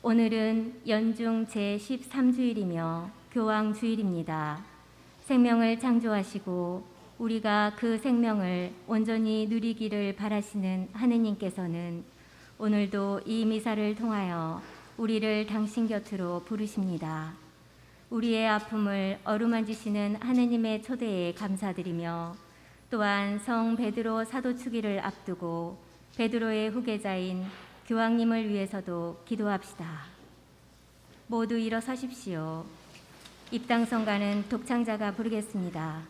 오늘은 연중 제13주일이며 교황주일입니다. 생명을 창조하시고 우리가 그 생명을 온전히 누리기를 바라시는 하느님께서는 오늘도 이 미사를 통하여 우리를 당신 곁으로 부르십니다. 우리의 아픔을 어루만지시는 하느님의 초대에 감사드리며 또한 성 베드로 사도축일을 앞두고 베드로의 후계자인 교황님을 위해서도 기도합시다. 모두 일어서십시오. 입당성가는 독창자가 부르겠습니다.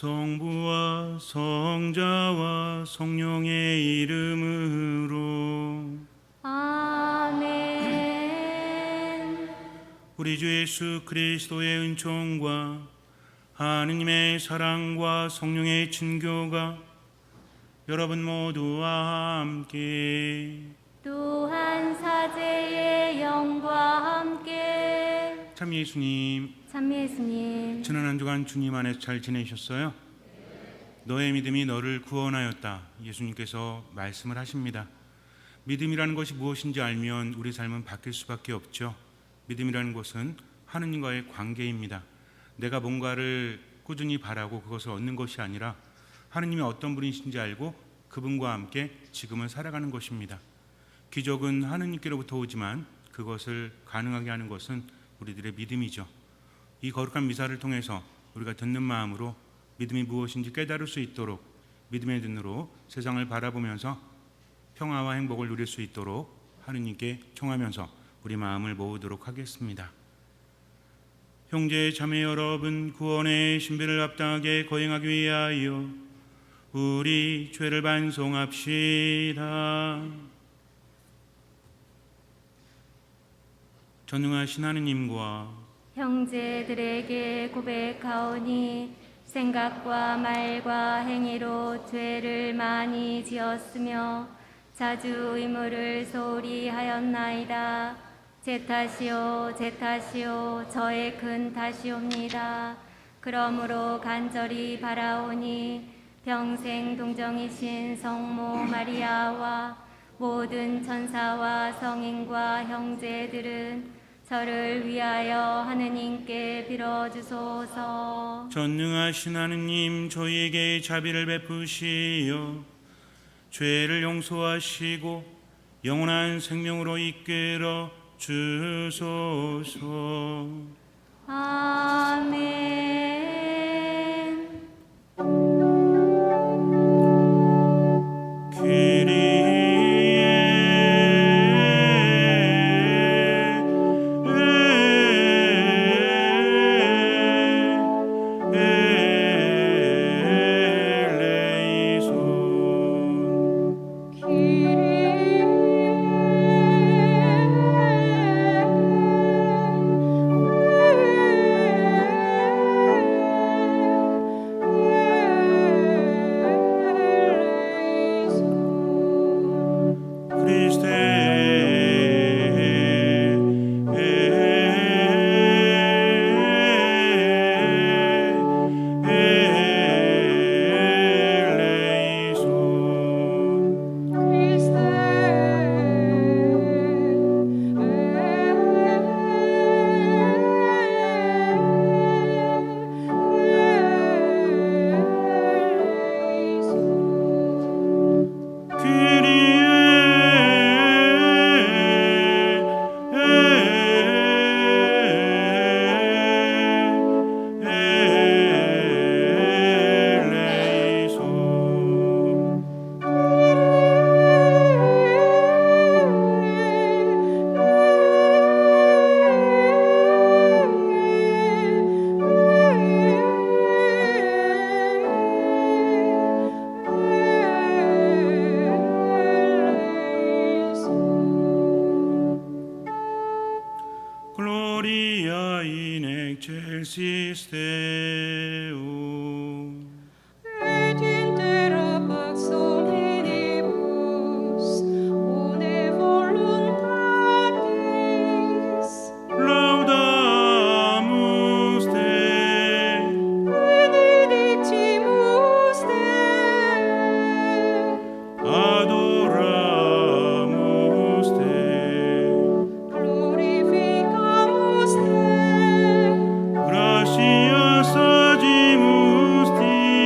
성부와 성자와 성령의 이름으로 아멘. 우리 주 예수 그리스도의 은총과 하느님의 사랑과 성령의 친교가 여러분 모두와 함께 또한 사제의 영과 함께 참 예수님, 참미예수님, 지난 한 주간 주님 안에서 잘 지내셨어요? 너의 믿음이 너를 구원하였다. 예수님께서 말씀을 하십니다. 믿음이라는 것이 무엇인지 알면 우리 삶은 바뀔 수밖에 없죠. 믿음이라는 것은 하느님과의 관계입니다. 내가 뭔가를 꾸준히 바라고 그것을 얻는 것이 아니라 하느님이 어떤 분이신지 알고 그분과 함께 지금은 살아가는 것입니다. 기적은 하느님께로부터 오지만 그것을 가능하게 하는 것은 우리들의 믿음이죠. 이 거룩한 미사를 통해서 우리가 듣는 마음으로 믿음이 무엇인지 깨달을 수 있도록 믿음의 눈으로 세상을 바라보면서 평화와 행복을 누릴 수 있도록 하느님께 청하면서 우리 마음을 모으도록 하겠습니다. 형제 자매 여러분, 구원의 신비를 합당하게 거행하기 위하여 우리 죄를 반송합시다. 전능하신 하느님과 형제들에게 고백하오니 생각과 말과 행위로 죄를 많이 지었으며 자주 의무를 소홀히 하였나이다. 제 탓이요 제 탓이요 저의 큰 탓이옵니다. 그러므로 간절히 바라오니 평생 동정이신 성모 마리아와 모든 천사와 성인과 형제들은 저를 위하여 하느님께 빌어주소서. 전능하신 하느님, 저희에게 자비를 베푸시어 죄를 용서하시고 영원한 생명으로 이끌어 주소서. 아멘. Gloria in excelsis Deo. Et in terra pax omnibus, une voluntatis. Laudamus Te. Benedictimus Te. Adoramus Te. Glorificamus Te. Gratias agimus Tibi.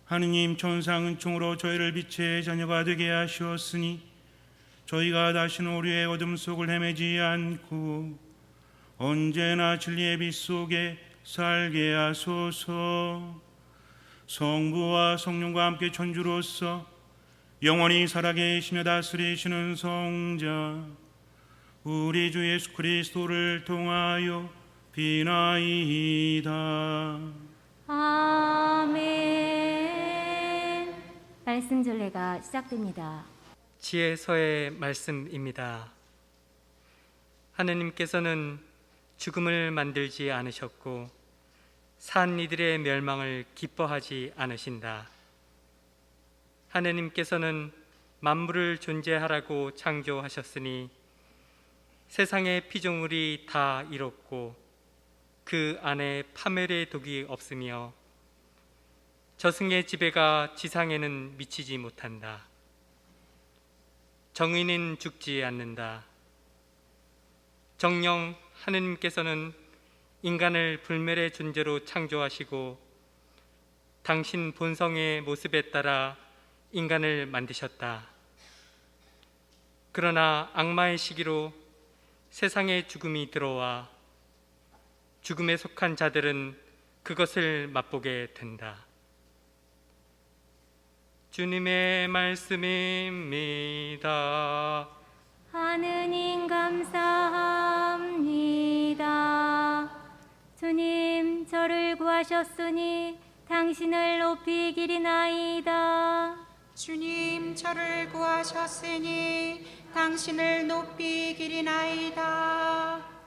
하느님 천상 은총으로 저희를 빛의 자녀가 되게 하시었으니 저희가 다시는 오류의 어둠 속을 헤매지 않고 언제나 진리의 빛 속에 살게 하소서. 성부와 성령과 함께 천주로서 영원히 살아계시며 다스리시는 성자 우리 주 예수 그리스도를 통하여 비나이다. 아멘. 말씀 전례가 시작됩니다. 지혜서의 말씀입니다. 하느님께서는 죽음을 만들지 않으셨고 산 이들의 멸망을 기뻐하지 않으신다. 하느님께서는 만물을 존재하라고 창조하셨으니 세상의 피조물이 다 이롭고 그 안에 파멸의 독이 없으며 저승의 지배가 지상에는 미치지 못한다. 정의는 죽지 않는다. 정녕 하느님께서는 인간을 불멸의 존재로 창조하시고 당신 본성의 모습에 따라 인간을 만드셨다. 그러나 악마의 시기로 세상에 죽음이 들어와 죽음에 속한 자들은 그것을 맛보게 된다. 주님의 말씀입니다. 하느님 감사합니다. 주님 저를 구하셨으니 당신을 높이기리나이다. 주님 저를 구하셨으니 당신을 높이기리나이다.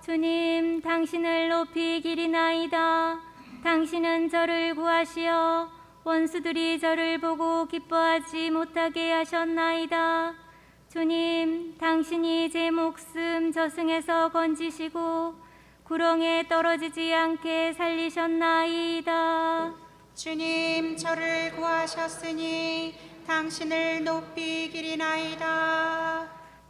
주님 당신을 높이기리나이다. 당신은 저를 구하시어 원수들이 저를 보고 기뻐하지 못하게 하셨나이다. 주님 당신이 제 목숨 저승에서 건지시고 구렁에 떨어지지 않게 살리셨나이다. 주님 저를 구하셨으니 당신을 높이기리나이다.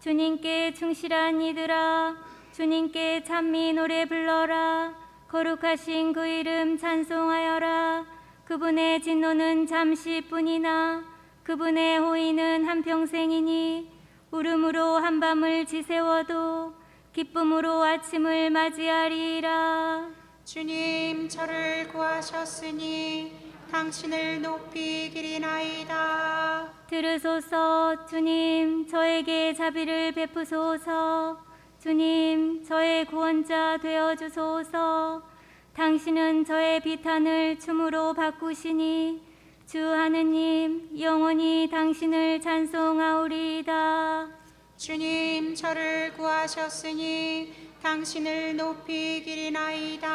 주님께 충실한 이들아 주님께 찬미 노래 불러라. 거룩하신 그 이름 찬송하여라. 그분의 진노는 잠시뿐이나 그분의 호의는 한평생이니 울음으로 한밤을 지새워도 기쁨으로 아침을 맞이하리라. 주님 저를 구하셨으니 당신을 높이기리나이다. 들으소서. 주님 저에게 자비를 베푸소서. 주님 저의 구원자 되어주소서. 당신은 저의 비탄을 춤으로 바꾸시니 주 하느님 영원히 당신을 찬송하오리이다. 주님 저를 구하셨으니 당신을 높이기리나이다.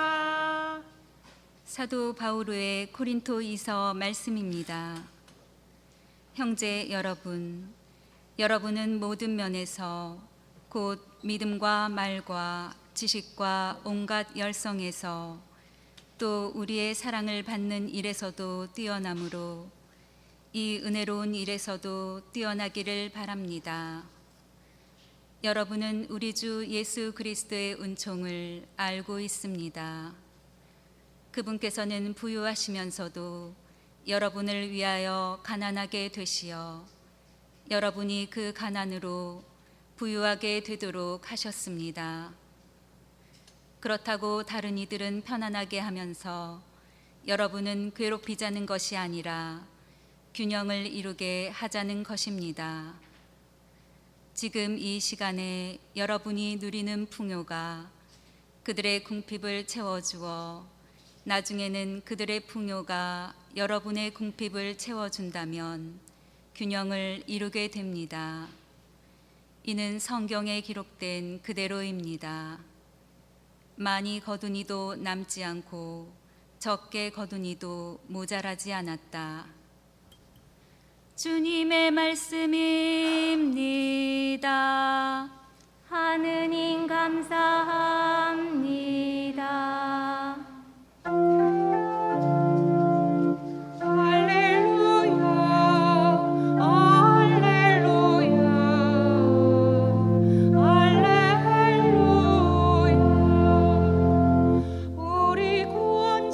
사도 바오로의 고린토이서 말씀입니다. 형제 여러분, 여러분은 모든 면에서 곧 믿음과 말과 지식과 온갖 열성에서 또 우리의 사랑을 받는 일에서도 뛰어남으로 이 은혜로운 일에서도 뛰어나기를 바랍니다. 여러분은 우리 주 예수 그리스도의 은총을 알고 있습니다. 그분께서는 부유하시면서도 여러분을 위하여 가난하게 되시어 여러분이 그 가난으로 부유하게 되도록 하셨습니다. 그렇다고 다른 이들은 편안하게 하면서 여러분은 괴롭히자는 것이 아니라 균형을 이루게 하자는 것입니다. 지금 이 시간에 여러분이 누리는 풍요가 그들의 궁핍을 채워주어 나중에는 그들의 풍요가 여러분의 궁핍을 채워준다면 균형을 이루게 됩니다. 이는 성경에 기록된 그대로입니다. 많이 거두니도 남지 않고 적게 거두니도 모자라지 않았다. 주님의 말씀입니다. 하느님 감사합니다. 할렐루야 할렐루야 할렐루야. 우리 구원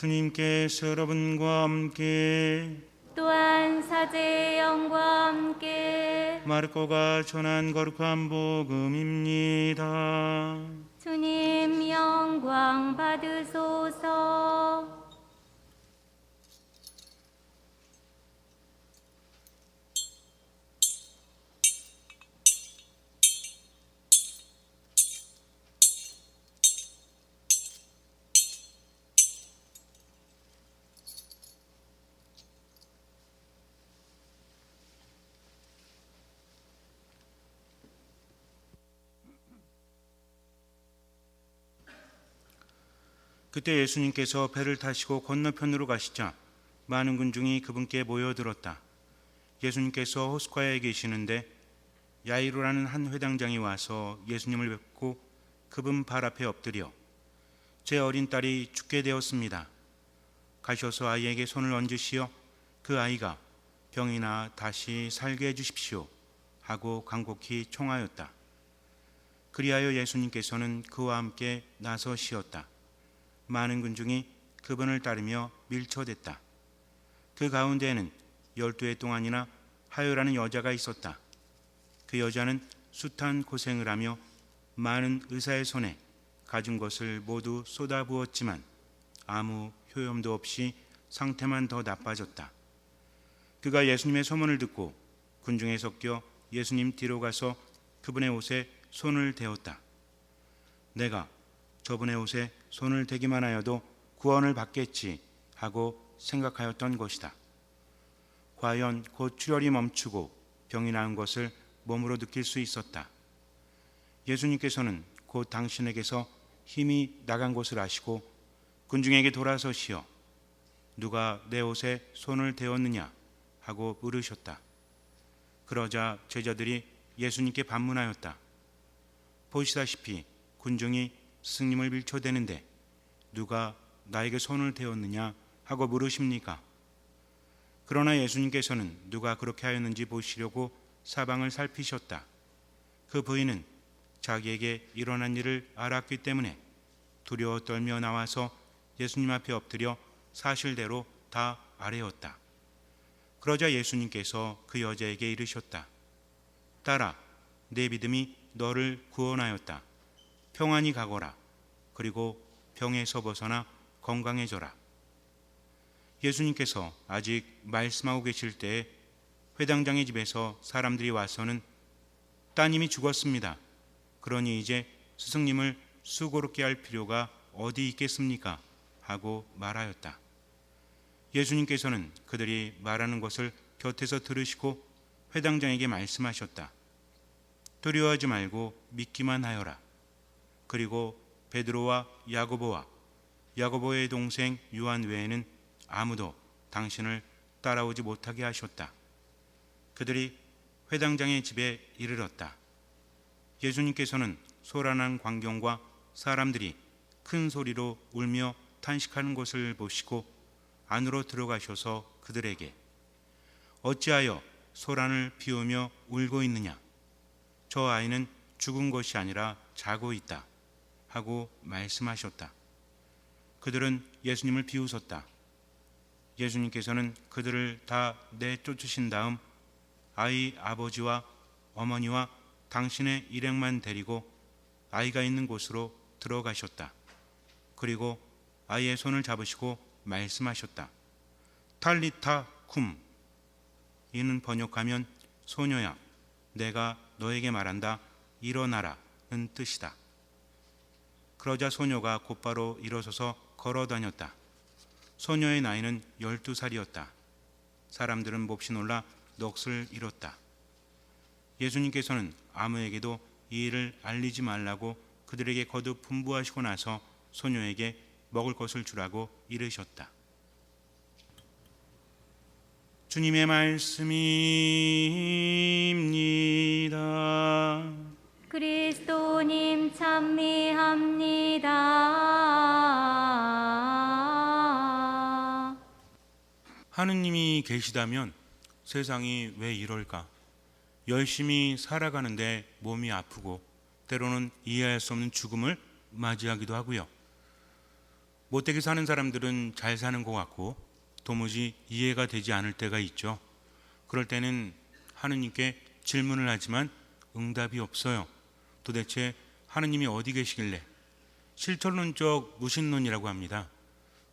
주님께서 여러분과 함께 또한 사제의 영과 함께 마르코가 전한 거룩한 복음입니다. 주님 영광 받으소서. 그때 예수님께서 배를 타시고 건너편으로 가시자 많은 군중이 그분께 모여들었다. 예수님께서 호숫가에 계시는데 야이로라는 한 회당장이 와서 예수님을 뵙고 그분 발 앞에 엎드려 제 어린 딸이 죽게 되었습니다. 가셔서 아이에게 손을 얹으시어 그 아이가 병이 나 다시 살게 해주십시오 하고 간곡히 청하였다. 그리하여 예수님께서는 그와 함께 나서시었다. 많은 군중이 그분을 따르며 밀쳐댔다. 그 가운데에는 12해 동안이나 하요라는 여자가 있었다. 그 여자는 숱한 고생을 하며 많은 의사의 손에 가진 것을 모두 쏟아부었지만 아무 효험도 없이 상태만 더 나빠졌다. 그가 예수님의 소문을 듣고 군중에 섞여 예수님 뒤로 가서 그분의 옷에 손을 대었다. 내가 저분의 옷에 손을 대기만 하여도 구원을 받겠지 하고 생각하였던 것이다. 과연 곧 출혈이 멈추고 병이 나은 것을 몸으로 느낄 수 있었다. 예수님께서는 곧 당신에게서 힘이 나간 것을 아시고 군중에게 돌아서시어 누가 내 옷에 손을 대었느냐 하고 물으셨다. 그러자 제자들이 예수님께 반문하였다. 보시다시피 군중이 스승님을 밀쳐대는데 누가 나에게 손을 대었느냐 하고 물으십니까? 그러나 예수님께서는 누가 그렇게 하였는지 보시려고 사방을 살피셨다. 그 부인은 자기에게 일어난 일을 알았기 때문에 두려워 떨며 나와서 예수님 앞에 엎드려 사실대로 다 아뢰었다. 그러자 예수님께서 그 여자에게 이르셨다. 딸아, 내 믿음이 너를 구원하였다. 평안히 가거라. 그리고 병에서 벗어나 건강해져라. 예수님께서 아직 말씀하고 계실 때에 회당장의 집에서 사람들이 와서는 따님이 죽었습니다. 그러니 이제 스승님을 수고롭게 할 필요가 어디 있겠습니까? 하고 말하였다. 예수님께서는 그들이 말하는 것을 곁에서 들으시고 회당장에게 말씀하셨다. 두려워하지 말고 믿기만 하여라. 그리고 베드로와 야고보와 야고보의 동생 요한 외에는 아무도 당신을 따라오지 못하게 하셨다. 그들이 회당장의 집에 이르렀다. 예수님께서는 소란한 광경과 사람들이 큰 소리로 울며 탄식하는 것을 보시고 안으로 들어가셔서 그들에게 어찌하여 소란을 피우며 울고 있느냐? 저 아이는 죽은 것이 아니라 자고 있다 하고 말씀하셨다. 그들은 예수님을 비웃었다. 예수님께서는 그들을 다 내쫓으신 다음 아이 아버지와 어머니와 당신의 일행만 데리고 아이가 있는 곳으로 들어가셨다. 그리고 아이의 손을 잡으시고 말씀하셨다. 탈리타 쿰. 이는 번역하면 소녀야, 내가 너에게 말한다. 일어나라는 뜻이다. 그러자 소녀가 곧바로 일어서서 걸어 다녔다. 소녀의 나이는 12살이었다. 사람들은 몹시 놀라 넋을 잃었다. 예수님께서는 아무에게도 이 일을 알리지 말라고 그들에게 거듭 분부하시고 나서 소녀에게 먹을 것을 주라고 이르셨다. 주님의 말씀입니다. 그리스도님 찬미합니다. 하느님이 계시다면 세상이 왜 이럴까? 열심히 살아가는데 몸이 아프고 때로는 이해할 수 없는 죽음을 맞이하기도 하고요. 못되게 사는 사람들은 잘 사는 것 같고 도무지 이해가 되지 않을 때가 있죠. 그럴 때는 하느님께 질문을 하지만 응답이 없어요. 도대체 하느님이 어디 계시길래? 실존론적 무신론이라고 합니다.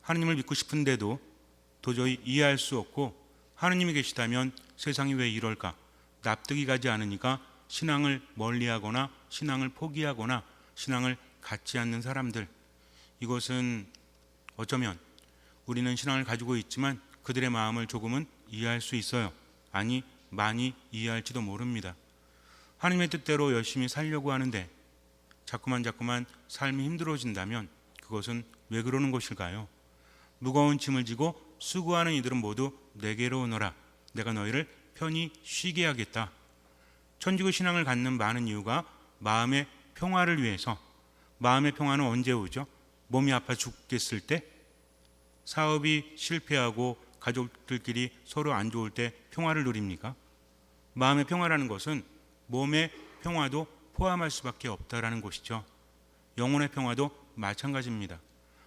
하느님을 믿고 싶은데도 도저히 이해할 수 없고 하느님이 계시다면 세상이 왜 이럴까? 납득이 가지 않으니까 신앙을 멀리하거나 신앙을 포기하거나 신앙을 갖지 않는 사람들, 이것은 어쩌면 우리는 신앙을 가지고 있지만 그들의 마음을 조금은 이해할 수 있어요. 아니, 많이 이해할지도 모릅니다. 하나님의 뜻대로 열심히 살려고 하는데 자꾸만 삶이 힘들어진다면 그것은 왜 그러는 것일까요? 무거운 짐을 지고 수고하는 이들은 모두 내게로 오너라. 내가 너희를 편히 쉬게 하겠다. 천주교 신앙을 갖는 많은 이유가 마음의 평화를 위해서. 마음의 평화는 언제 오죠? 몸이 아파 죽겠을 때, 사업이 실패하고 가족들끼리 서로 안 좋을 때 평화를 누립니까? 마음의 평화라는 것은 몸의 평화도 포함할 수밖에 없다라는 것이죠. 영혼의 평화도 마찬가지입니다.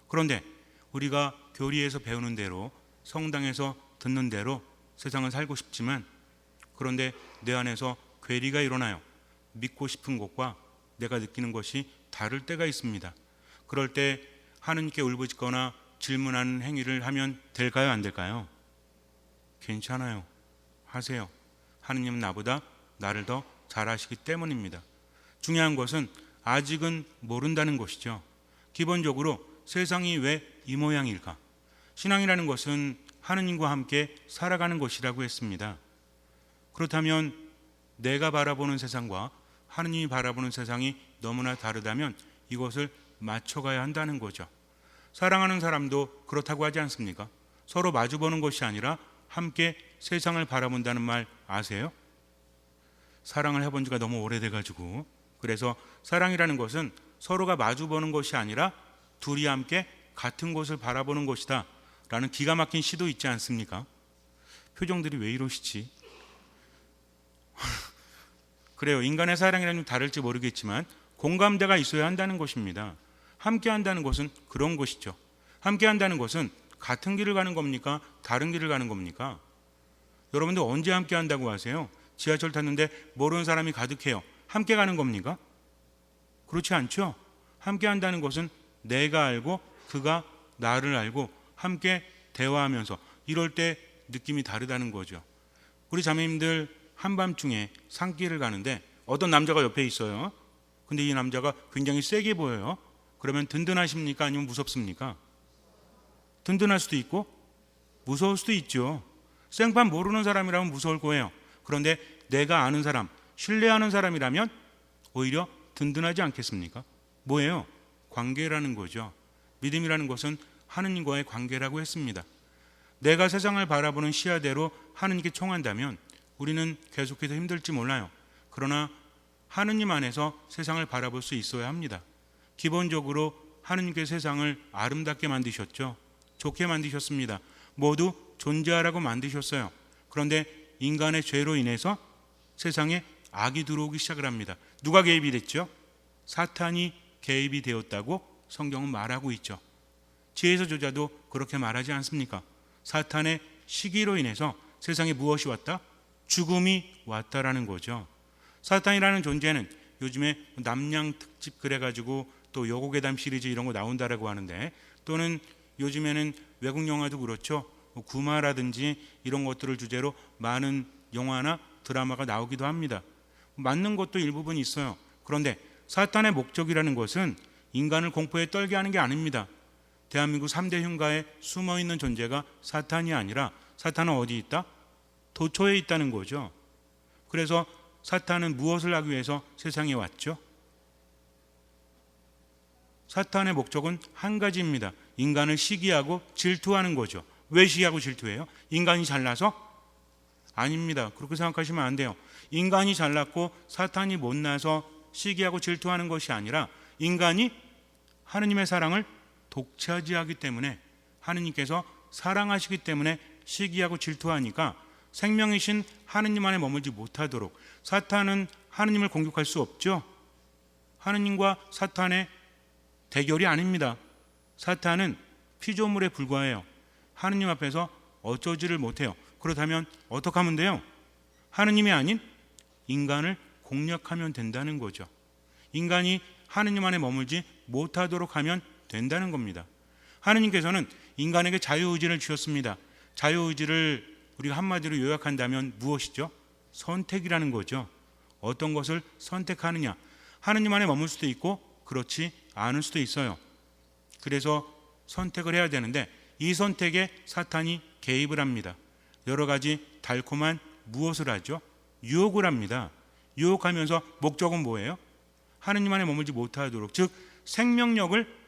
그런데 우리가 교리에서 배우는 대로, 성당에서 듣는 대로 세상을 살고 싶지만, 그런데 내 안에서 괴리가 일어나요. 믿고 싶은 것과 내가 느끼는 것이 다를 때가 있습니다. 그럴 때 하느님께 울부짖거나 질문하는 행위를 하면 될까요? 안 될까요? 괜찮아요. 하세요. 하느님은 나보다 나를 더 잘 아시기 때문입니다. 중요한 것은 아직은 모른다는 것이죠. 기본적으로 세상이 왜 이 모양일까? 신앙이라는 것은 하느님과 함께 살아가는 것이라고 했습니다. 그렇다면 내가 바라보는 세상과 하느님이 바라보는 세상이 너무나 다르다면 이것을 맞춰가야 한다는 거죠. 사랑하는 사람도 그렇다고 하지 않습니까? 서로 마주보는 것이 아니라 함께 세상을 바라본다는 말 아세요? 사랑을 해본 지가 너무 오래돼가지고, 그래서 사랑이라는 것은 서로가 마주보는 것이 아니라 둘이 함께 같은 곳을 바라보는 것이다 라는 기가 막힌 시도 있지 않습니까? 표정들이 왜 이러시지? 그래요. 인간의 사랑이라는 좀 다를지 모르겠지만 공감대가 있어야 한다는 것입니다. 함께 한다는 것은 그런 것이죠. 함께 한다는 것은 같은 길을 가는 겁니까? 다른 길을 가는 겁니까? 여러분들 언제 함께 한다고 하세요? 지하철 탔는데 모르는 사람이 가득해요. 함께 가는 겁니까? 그렇지 않죠? 함께 한다는 것은 내가 알고 그가 나를 알고 함께 대화하면서 이럴 때 느낌이 다르다는 거죠. 우리 자매님들 한밤중에 산길을 가는데 어떤 남자가 옆에 있어요. 근데 이 남자가 굉장히 세게 보여요. 그러면 든든하십니까? 아니면 무섭습니까? 든든할 수도 있고 무서울 수도 있죠. 생판 모르는 사람이라면 무서울 거예요. 그런데 내가 아는 사람, 신뢰하는 사람이라면 오히려 든든하지 않겠습니까? 뭐예요? 관계라는 거죠. 믿음이라는 것은 하느님과의 관계라고 했습니다. 내가 세상을 바라보는 시야대로 하느님께 청한다면 우리는 계속해서 힘들지 몰라요. 그러나 하느님 안에서 세상을 바라볼 수 있어야 합니다. 기본적으로 하느님께서 세상을 아름답게 만드셨죠. 좋게 만드셨습니다. 모두 존재하라고 만드셨어요. 그런데 인간의 죄로 인해서 세상에 악이 들어오기 시작을 합니다. 누가 개입이 됐죠? 사탄이 개입이 되었다고 성경은 말하고 있죠. 지혜서 저자도 그렇게 말하지 않습니까? 사탄의 시기로 인해서 세상에 무엇이 왔다? 죽음이 왔다라는 거죠. 사탄이라는 존재는 요즘에 남양 특집 그래가지고 또 여고괴담 시리즈 이런 거 나온다라고 하는데, 또는 요즘에는 외국 영화도 그렇죠. 구마라든지 이런 것들을 주제로 많은 영화나 드라마가 나오기도 합니다. 맞는 것도 일부분 있어요. 그런데 사탄의 목적이라는 것은 인간을 공포에 떨게 하는 게 아닙니다. 대한민국 3대 흉가에 숨어있는 존재가 사탄이 아니라 사탄은 어디 있다? 도처에 있다는 거죠. 그래서 사탄은 무엇을 하기 위해서 세상에 왔죠? 사탄의 목적은 한 가지입니다. 인간을 시기하고 질투하는 거죠. 왜 시기하고 질투해요? 인간이 잘나서? 아닙니다. 그렇게 생각하시면 안 돼요. 인간이 잘났고 사탄이 못나서 시기하고 질투하는 것이 아니라 인간이 하느님의 사랑을 독차지하기 때문에, 하느님께서 사랑하시기 때문에 시기하고 질투하니까 생명이신 하느님 안에 머물지 못하도록. 사탄은 하느님을 공격할 수 없죠. 하느님과 사탄의 대결이 아닙니다. 사탄은 피조물에 불과해요. 하느님 앞에서 어쩌지를 못해요. 그렇다면 어떻게 하면 돼요? 하느님이 아닌 인간을 공략하면 된다는 거죠. 인간이 하느님 안에 머물지 못하도록 하면 된다는 겁니다. 하느님께서는 인간에게 자유의지를 주셨습니다. 자유의지를 우리가 한마디로 요약한다면 무엇이죠? 선택이라는 거죠. 어떤 것을 선택하느냐. 하느님 안에 머물 수도 있고 그렇지 않을 수도 있어요. 그래서 선택을 해야 되는데 이 선택에 사탄이 개입을 합니다. 여러 가지 달콤한 무엇을 하죠? 유혹을 합니다. 유혹하면서 목적은 뭐예요? 하느님 안에 머물지 못하도록, 즉 생명력을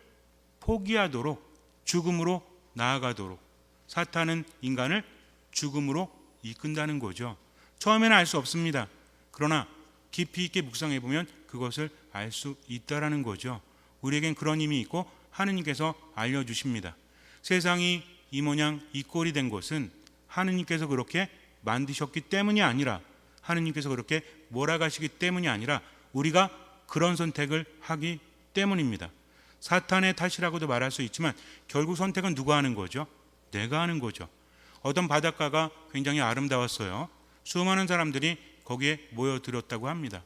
포기하도록, 죽음으로 나아가도록 사탄은 인간을 죽음으로 이끈다는 거죠. 처음에는 알 수 없습니다. 그러나 깊이 있게 묵상해 보면 그것을 알 수 있다라는 거죠. 우리에겐 그런 힘이 있고 하느님께서 알려주십니다. 세상이 이 모양 이 꼴이 된 것은 하느님께서 그렇게 만드셨기 때문이 아니라, 하느님께서 그렇게 몰아가시기 때문이 아니라 우리가 그런 선택을 하기 때문입니다. 사탄의 탓이라고도 말할 수 있지만 결국 선택은 누가 하는 거죠? 내가 하는 거죠. 어떤 바닷가가 굉장히 아름다웠어요. 수많은 사람들이 거기에 모여들었다고 합니다.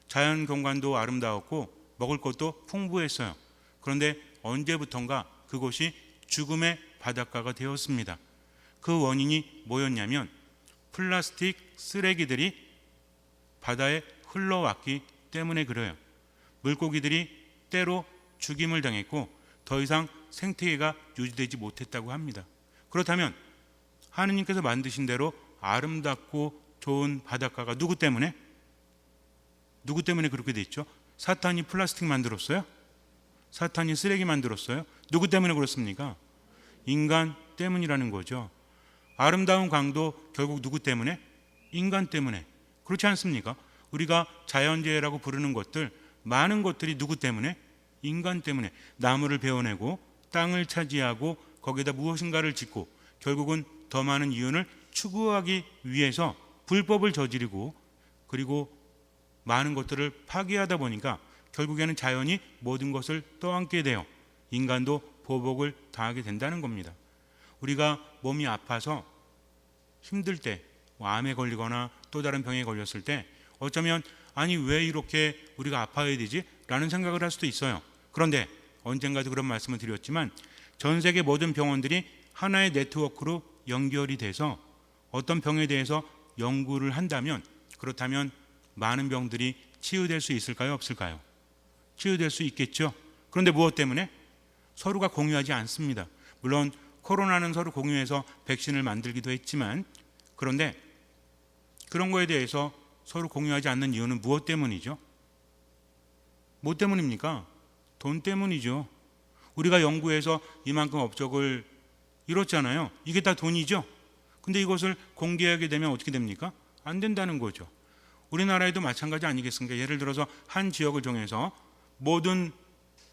자연 경관도 아름다웠고 먹을 것도 풍부했어요. 그런데 언제부턴가 그곳이 죽음의 바닷가가 되었습니다. 그 원인이 뭐였냐면 플라스틱 쓰레기들이 바다에 흘러왔기 때문에 그래요. 물고기들이 때로 죽임을 당했고 더 이상 생태계가 유지되지 못했다고 합니다. 그렇다면 하느님께서 만드신 대로 아름답고 좋은 바닷가가 누구 때문에 그렇게 됐죠? 사탄이 플라스틱 만들었어요? 사탄이 쓰레기 만들었어요? 누구 때문에 그렇습니까? 인간 때문이라는 거죠. 아름다운 강도 결국 누구 때문에? 인간 때문에. 그렇지 않습니까? 우리가 자연재해라고 부르는 것들, 많은 것들이 누구 때문에? 인간 때문에. 나무를 베어내고 땅을 차지하고 거기에다 무엇인가를 짓고 결국은 더 많은 이윤을 추구하기 위해서 불법을 저지르고 그리고 많은 것들을 파괴하다 보니까 결국에는 자연이 모든 것을 떠안게 돼요. 인간도 보복을 당하게 된다는 겁니다. 우리가 몸이 아파서 힘들 때, 암에 걸리거나 또 다른 병에 걸렸을 때 어쩌면 아니 왜 이렇게 우리가 아파야 되지? 라는 생각을 할 수도 있어요. 그런데 언젠가도 그런 말씀을 드렸지만 전 세계 모든 병원들이 하나의 네트워크로 연결이 돼서 어떤 병에 대해서 연구를 한다면, 그렇다면 많은 병들이 치유될 수 있을까요? 없을까요? 치유될 수 있겠죠. 그런데 무엇 때문에? 서로가 공유하지 않습니다. 물론 코로나는 서로 공유해서 백신을 만들기도 했지만, 그런데 그런 거에 대해서 서로 공유하지 않는 이유는 무엇 때문이죠? 뭐 때문입니까? 돈 때문이죠. 우리가 연구해서 이만큼 업적을 이뤘잖아요. 이게 다 돈이죠. 근데 이것을 공개하게 되면 어떻게 됩니까? 안 된다는 거죠. 우리나라에도 마찬가지 아니겠습니까? 예를 들어서 한 지역을 정해서 모든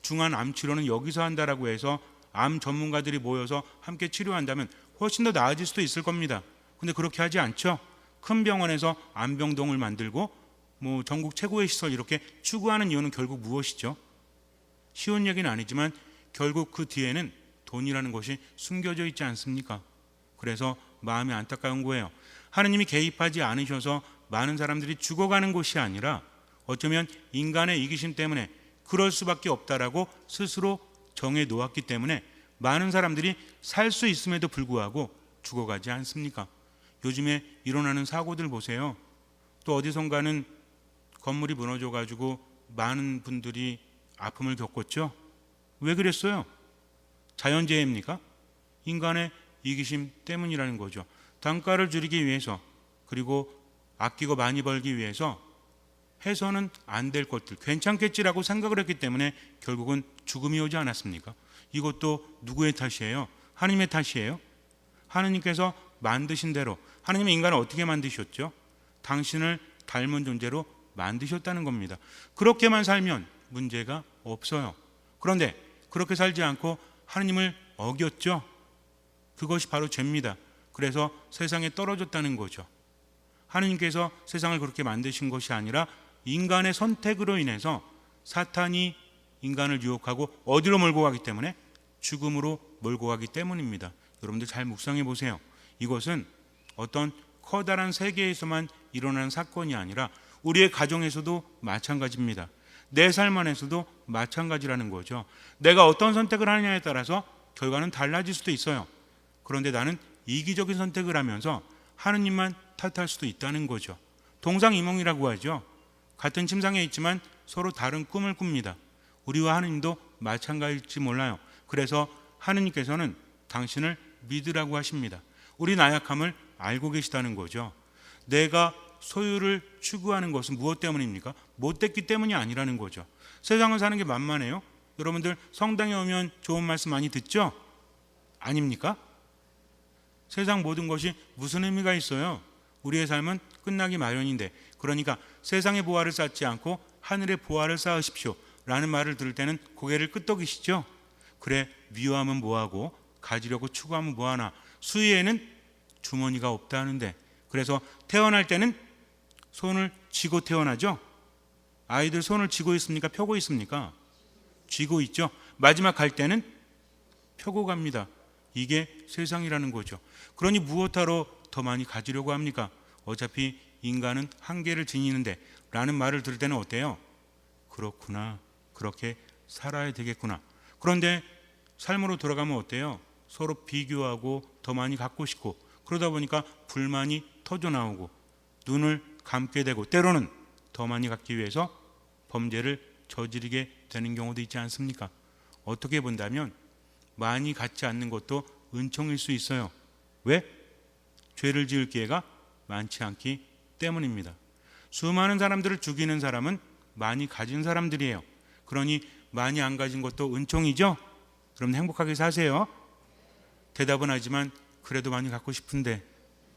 중한 암 치료는 여기서 한다라고 해서 암 전문가들이 모여서 함께 치료한다면 훨씬 더 나아질 수도 있을 겁니다. 근데 그렇게 하지 않죠. 큰 병원에서 암병동을 만들고 전국 최고의 시설 이렇게 추구하는 이유는 결국 무엇이죠? 쉬운 얘기는 아니지만 결국 그 뒤에는 돈이라는 것이 숨겨져 있지 않습니까? 그래서 마음이 안타까운 거예요. 하느님이 개입하지 않으셔서 많은 사람들이 죽어가는 것이 아니라 어쩌면 인간의 이기심 때문에 그럴 수밖에 없다라고 스스로 정해 놓았기 때문에 많은 사람들이 살 수 있음에도 불구하고 죽어가지 않습니까? 요즘에 일어나는 사고들 보세요. 또 어디선가는 건물이 무너져 가지고 많은 분들이 아픔을 겪었죠. 왜 그랬어요? 자연재해입니까? 인간의 이기심 때문이라는 거죠. 단가를 줄이기 위해서, 그리고 아끼고 많이 벌기 위해서 해서는 안 될 것들, 괜찮겠지라고 생각을 했기 때문에 결국은 죽음이 오지 않았습니까? 이것도 누구의 탓이에요? 하느님의 탓이에요? 하느님께서 만드신 대로, 하느님은 인간을 어떻게 만드셨죠? 당신을 닮은 존재로 만드셨다는 겁니다. 그렇게만 살면 문제가 없어요. 그런데 그렇게 살지 않고 하느님을 어겼죠. 그것이 바로 죄입니다. 그래서 세상에 떨어졌다는 거죠. 하느님께서 세상을 그렇게 만드신 것이 아니라 인간의 선택으로 인해서 사탄이 인간을 유혹하고 어디로 몰고 가기 때문에? 죽음으로 몰고 가기 때문입니다. 여러분들 잘 묵상해 보세요. 이것은 어떤 커다란 세계에서만 일어나는 사건이 아니라 우리의 가정에서도 마찬가지입니다. 내 삶 안에서도 마찬가지라는 거죠. 내가 어떤 선택을 하느냐에 따라서 결과는 달라질 수도 있어요. 그런데 나는 이기적인 선택을 하면서 하느님만 탓할 수도 있다는 거죠. 동상이몽이라고 하죠. 같은 침상에 있지만 서로 다른 꿈을 꿉니다. 우리와 하느님도 마찬가지일지 몰라요. 그래서 하느님께서는 당신을 믿으라고 하십니다. 우리 나약함을 알고 계시다는 거죠. 내가 소유를 추구하는 것은 무엇 때문입니까? 못됐기 때문이 아니라는 거죠. 세상을 사는 게 만만해요? 여러분들 성당에 오면 좋은 말씀 많이 듣죠? 아닙니까? 세상 모든 것이 무슨 의미가 있어요? 우리의 삶은 끝나기 마련인데, 그러니까 세상의 보화를 쌓지 않고 하늘의 보화를 쌓으십시오 라는 말을 들을 때는 고개를 끄덕이시죠? 그래, 미워하면 뭐하고 가지려고 추구하면 뭐하나. 수위에는 주머니가 없다는데, 그래서 태어날 때는 손을 쥐고 태어나죠? 아이들 손을 쥐고 있습니까? 펴고 있습니까? 쥐고 있죠. 마지막 갈 때는 펴고 갑니다. 이게 세상이라는 거죠. 그러니 무엇하러 더 많이 가지려고 합니까? 어차피 인간은 한계를 지니는데 라는 말을 들을 때는 어때요? 그렇구나, 그렇게 살아야 되겠구나. 그런데 삶으로 돌아가면 어때요? 서로 비교하고 더 많이 갖고 싶고, 그러다 보니까 불만이 터져 나오고 눈을 감게 되고, 때로는 더 많이 갖기 위해서 범죄를 저지르게 되는 경우도 있지 않습니까? 어떻게 본다면 많이 갖지 않는 것도 은총일 수 있어요. 왜? 죄를 지을 기회가 많지 않기 때문입니다. 수많은 사람들을 죽이는 사람은 많이 가진 사람들이에요. 그러니 많이 안 가진 것도 은총이죠? 그럼 행복하게 사세요. 대답은 하지만 그래도 많이 갖고 싶은데,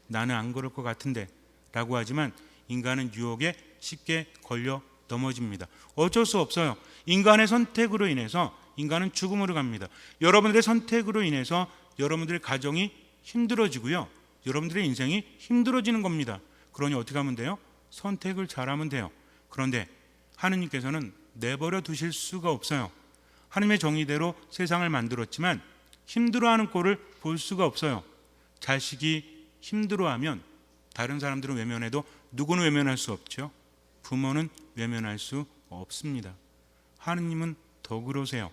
나는 안 그럴 것 같은데 라고 하지만 인간은 유혹에 쉽게 걸려 넘어집니다. 어쩔 수 없어요. 인간의 선택으로 인해서 인간은 죽음으로 갑니다. 여러분들의 선택으로 인해서 여러분들의 가정이 힘들어지고요, 여러분들의 인생이 힘들어지는 겁니다. 그러니 어떻게 하면 돼요? 선택을 잘하면 돼요. 그런데 하느님께서는 내버려 두실 수가 없어요. 하느님의 정의대로 세상을 만들었지만 힘들어하는 꼴을 볼 수가 없어요. 자식이 힘들어하면 다른 사람들은 외면해도 누구는 외면할 수 없죠. 부모는 외면할 수 없습니다. 하느님은 더 그러세요.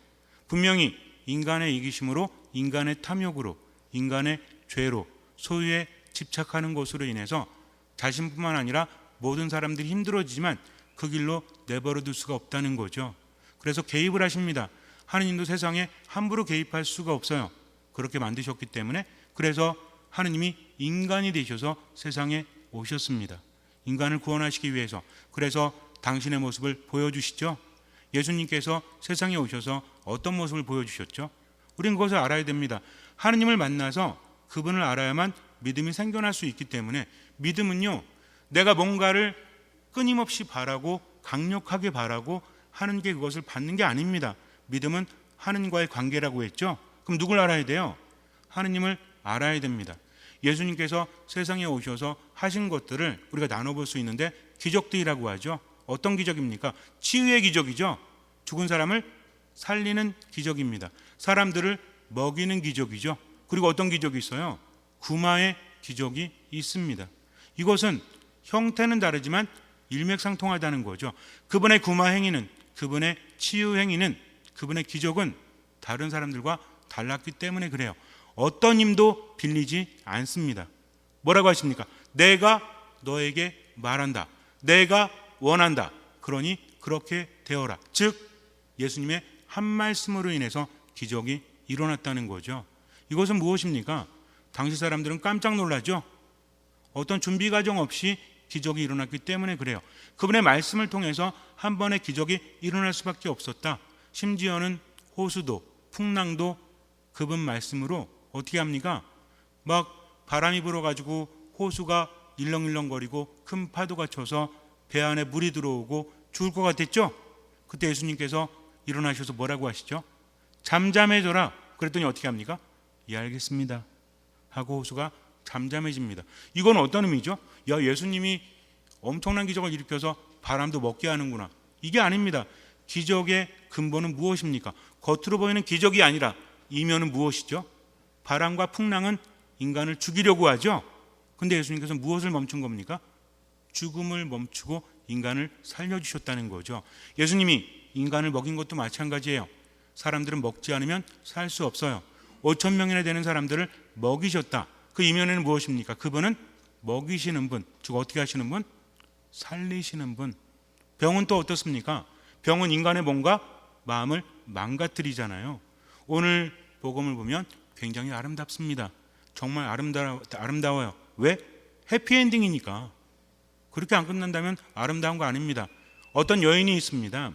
분명히 인간의 이기심으로, 인간의 탐욕으로, 인간의 죄로, 소유에 집착하는 것으로 인해서 자신뿐만 아니라 모든 사람들이 힘들어지지만 그 길로 내버려 둘 수가 없다는 거죠. 그래서 개입을 하십니다. 하느님도 세상에 함부로 개입할 수가 없어요. 그렇게 만드셨기 때문에. 그래서 하느님이 인간이 되셔서 세상에 오셨습니다. 인간을 구원하시기 위해서. 그래서 당신의 모습을 보여주시죠. 예수님께서 세상에 오셔서 어떤 모습을 보여주셨죠? 우리는 그것을 알아야 됩니다. 하느님을 만나서 그분을 알아야만 믿음이 생겨날 수 있기 때문에, 믿음은요, 내가 뭔가를 끊임없이 바라고 강력하게 바라고 하느님께 그것을 받는 게 아닙니다. 믿음은 하느님과의 관계라고 했죠. 그럼 누굴 알아야 돼요? 하느님을 알아야 됩니다. 예수님께서 세상에 오셔서 하신 것들을 우리가 나눠볼 수 있는데 기적들이라고 하죠. 어떤 기적입니까? 치유의 기적이죠. 죽은 사람을 살리는 기적입니다. 사람들을 먹이는 기적이죠. 그리고 어떤 기적이 있어요? 구마의 기적이 있습니다. 이것은 형태는 다르지만 일맥상통하다는 거죠. 그분의 구마 행위는, 그분의 치유 행위는, 그분의 기적은 다른 사람들과 달랐기 때문에 그래요. 어떤 힘도 빌리지 않습니다. 뭐라고 하십니까? 내가 너에게 말한다. 내가 원한다. 그러니 그렇게 되어라. 즉 예수님의 한 말씀으로 인해서 기적이 일어났다는 거죠. 이것은 무엇입니까? 당시 사람들은 깜짝 놀라죠. 어떤 준비 과정 없이 기적이 일어났기 때문에 그래요. 그분의 말씀을 통해서 한 번의 기적이 일어날 수밖에 없었다. 심지어는 호수도, 풍랑도 그분 말씀으로 어떻게 합니까? 막 바람이 불어가지고 호수가 일렁일렁거리고 큰 파도가 쳐서 배 안에 물이 들어오고 죽을 것 같았죠? 그때 예수님께서 일어나셔서 뭐라고 하시죠? 잠잠해져라. 그랬더니 어떻게 합니까? 예, 알겠습니다 하고 호수가 잠잠해집니다. 이건 어떤 의미죠? 야, 예수님이 엄청난 기적을 일으켜서 바람도 먹게 하는구나. 이게 아닙니다. 기적의 근본은 무엇입니까? 겉으로 보이는 기적이 아니라 이면은 무엇이죠? 바람과 풍랑은 인간을 죽이려고 하죠. 근데 예수님께서 무엇을 멈춘 겁니까? 죽음을 멈추고 인간을 살려주셨다는 거죠. 예수님이 인간을 먹인 것도 마찬가지예요. 사람들은 먹지 않으면 살 수 없어요. 5천 명이나 되는 사람들을 먹이셨다. 그 이면에는 무엇입니까? 그분은 먹이시는 분, 즉 어떻게 하시는 분? 살리시는 분. 병은 또 어떻습니까? 병은 인간의 몸과 마음을 망가뜨리잖아요. 오늘 복음을 보면 굉장히 아름답습니다. 정말 아름다워요. 왜? 해피엔딩이니까. 그렇게 안 끝난다면 아름다운 거 아닙니다. 어떤 여인이 있습니다.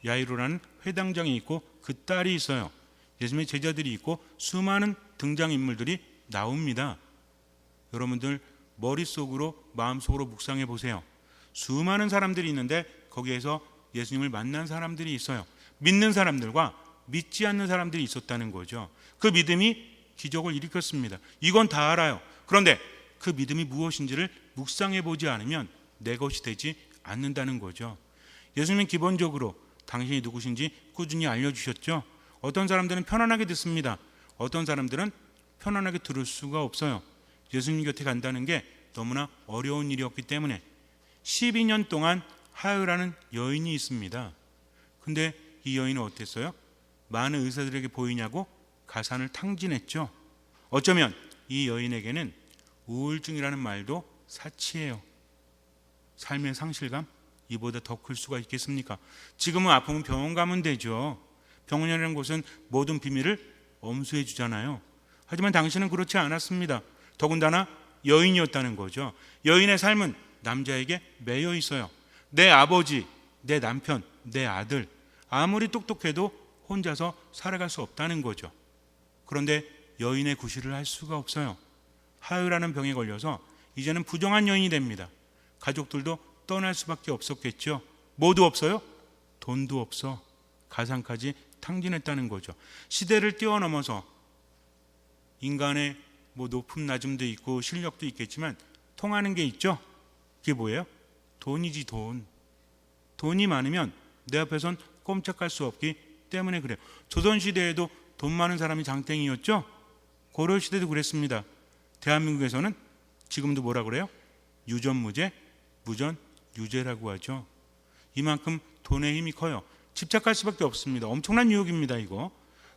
야이로라는 회당장이 있고 그 딸이 있어요. 예수님의 제자들이 있고 수많은 등장인물들이 나옵니다. 여러분들 머릿속으로 마음속으로 묵상해 보세요. 수많은 사람들이 있는데 거기에서 예수님을 만난 사람들이 있어요. 믿는 사람들과 믿지 않는 사람들이 있었다는 거죠. 그 믿음이 기적을 일으켰습니다. 이건 다 알아요. 그런데 그 믿음이 무엇인지를 묵상해 보지 않으면 내 것이 되지 않는다는 거죠. 예수님은 기본적으로 당신이 누구신지 꾸준히 알려주셨죠. 어떤 사람들은 편안하게 듣습니다. 어떤 사람들은 편안하게 들을 수가 없어요. 예수님 곁에 간다는 게 너무나 어려운 일이었기 때문에 12년 동안 하유라는 여인이 있습니다. 근데 이 여인은 어땠어요? 많은 의사들에게 보이냐고 가산을 탕진했죠. 어쩌면 이 여인에게는 우울증이라는 말도 사치예요. 삶의 상실감? 이보다 더 클 수가 있겠습니까? 지금은 아프면 병원 가면 되죠. 병원이라는 곳은 모든 비밀을 엄수해 주잖아요. 하지만 당신은 그렇지 않았습니다. 더군다나 여인이었다는 거죠. 여인의 삶은 남자에게 매여 있어요. 내 아버지, 내 남편, 내 아들, 아무리 똑똑해도 혼자서 살아갈 수 없다는 거죠. 그런데 여인의 구실을 할 수가 없어요. 하유라는 병에 걸려서 이제는 부정한 여인이 됩니다. 가족들도 떠날 수밖에 없었겠죠. 뭐도 없어요? 돈도 없어. 가상까지 탕진했다는 거죠. 시대를 뛰어넘어서 인간의 높음 낮음도 있고 실력도 있겠지만 통하는 게 있죠. 그게 뭐예요? 돈이지 돈. 돈이 많으면 내 앞에선 꼼짝할 수 없기 때문에 그래요. 조선시대에도 돈 많은 사람이 장땡이었죠. 고려시대도 그랬습니다. 대한민국에서는 지금도 뭐라 그래요? 유전무죄, 무전유죄라고 하죠. 이만큼 돈의 힘이 커요. 집착할 수밖에 없습니다. 엄청난 유혹입니다. 이거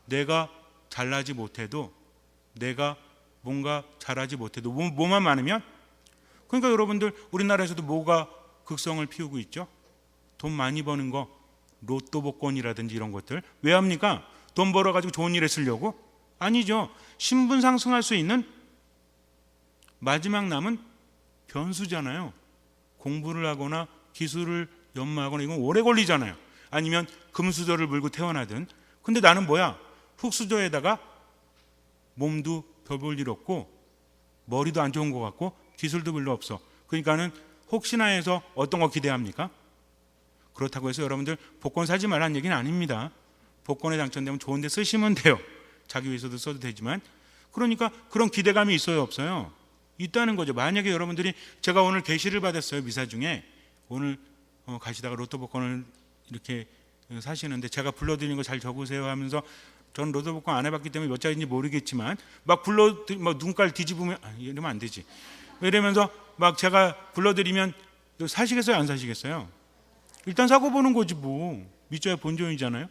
내가 잘나지 못해도, 내가 뭔가 잘하지 못해도 뭐만 많으면, 그러니까 여러분들 우리나라에서도 뭐가 극성을 피우고 있죠? 돈 많이 버는 거, 로또 복권이라든지 이런 것들. 왜 합니까? 돈 벌어가지고 좋은 일에 쓰려고? 아니죠. 신분 상승할 수 있는 마지막 남은 변수잖아요. 공부를 하거나 기술을 연마하거나 이건 오래 걸리잖아요. 아니면 금수저를 물고 태어나든. 근데 나는 뭐야? 흙수저에다가 몸도 별 볼 일 없고 머리도 안 좋은 것 같고 기술도 별로 없어. 그러니까는 혹시나 해서 어떤 거 기대합니까? 그렇다고 해서 여러분들 복권 사지 말라는 얘기는 아닙니다. 복권에 당첨되면 좋은 데 쓰시면 돼요. 자기 위해서도 써도 되지만. 그러니까 그런 기대감이 있어요, 없어요? 있다는 거죠. 만약에 여러분들이, 제가 오늘 계시를 받았어요. 미사 중에 오늘 가시다가 로또 복권을 이렇게 사시는데 제가 불러드리는 거 잘 적으세요 하면서, 저는 로또 복권 안 해봤기 때문에 몇 자리인지 모르겠지만 막 눈깔 뒤집으면 이러면 안 되지. 이러면서 막 제가 불러드리면 사시겠어요, 안 사시겠어요? 일단 사고 보는 거지 뭐. 믿져야 본전이잖아요.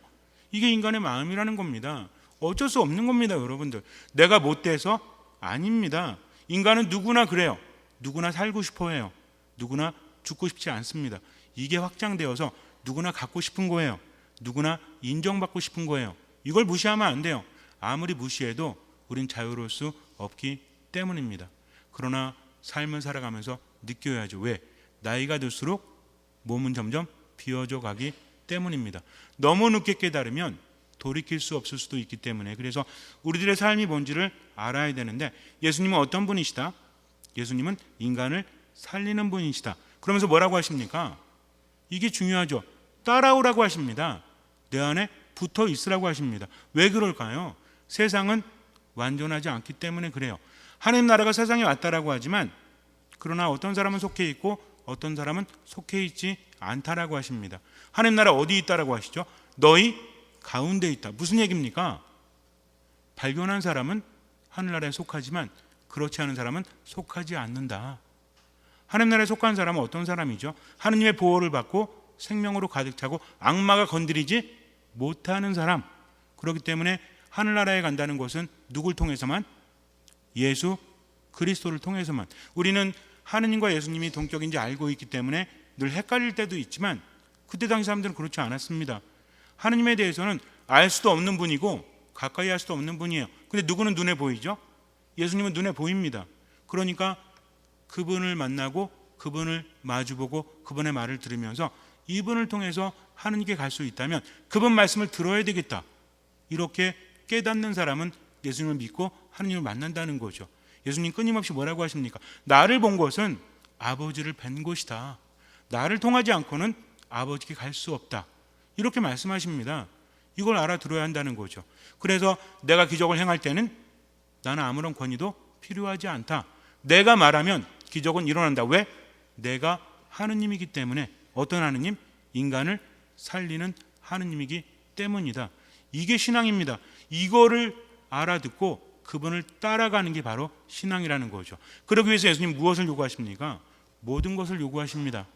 이게 인간의 마음이라는 겁니다. 어쩔 수 없는 겁니다, 여러분들. 내가 못돼서 아닙니다. 인간은 누구나 그래요. 누구나 살고 싶어 해요. 누구나 죽고 싶지 않습니다. 이게 확장되어서 누구나 갖고 싶은 거예요. 누구나 인정받고 싶은 거예요. 이걸 무시하면 안 돼요. 아무리 무시해도 우린 자유로울 수 없기 때문입니다. 그러나 삶을 살아가면서 느껴야죠. 왜? 나이가 들수록 몸은 점점 비어져 가기 때문입니다. 너무 늦게 깨달으면 돌이킬 수 없을 수도 있기 때문에. 그래서 우리들의 삶이 뭔지를 알아야 되는데, 예수님은 어떤 분이시다? 예수님은 인간을 살리는 분이시다. 그러면서 뭐라고 하십니까? 이게 중요하죠. 따라오라고 하십니다. 내 안에 붙어 있으라고 하십니다. 왜 그럴까요? 세상은 완전하지 않기 때문에 그래요. 하나님 나라가 세상에 왔다라고 하지만, 그러나 어떤 사람은 속해 있고 어떤 사람은 속해 있지 않다라고 하십니다. 하나님 나라 어디 있다라고 하시죠? 너희 가운데 있다. 무슨 얘기입니까? 발견한 사람은 하늘나라에 속하지만 그렇지 않은 사람은 속하지 않는다. 하늘나라에 속한 사람은 어떤 사람이죠? 하느님의 보호를 받고 생명으로 가득 차고 악마가 건드리지 못하는 사람. 그렇기 때문에 하늘나라에 간다는 것은 누굴 통해서만? 예수 그리스도를 통해서만. 우리는 하느님과 예수님이 동격인지 알고 있기 때문에 늘 헷갈릴 때도 있지만 그때 당시 사람들은 그렇지 않았습니다. 하느님에 대해서는 알 수도 없는 분이고 가까이 할 수도 없는 분이에요. 근데 누구는 눈에 보이죠? 예수님은 눈에 보입니다. 그러니까 그분을 만나고 그분을 마주보고 그분의 말을 들으면서 이분을 통해서 하느님께 갈 수 있다면 그분 말씀을 들어야 되겠다. 이렇게 깨닫는 사람은 예수님을 믿고 하느님을 만난다는 거죠. 예수님 끊임없이 뭐라고 하십니까? 나를 본 것은 아버지를 뵌 곳이다. 나를 통하지 않고는 아버지께 갈 수 없다. 이렇게 말씀하십니다. 이걸 알아들어야 한다는 거죠. 그래서 내가 기적을 행할 때는 나는 아무런 권위도 필요하지 않다. 내가 말하면 기적은 일어난다. 왜? 내가 하느님이기 때문에. 어떤 하느님? 인간을 살리는 하느님이기 때문이다. 이게 신앙입니다. 이거를 알아듣고 그분을 따라가는 게 바로 신앙이라는 거죠. 그러기 위해서 예수님 무엇을 요구하십니까? 모든 것을 요구하십니다.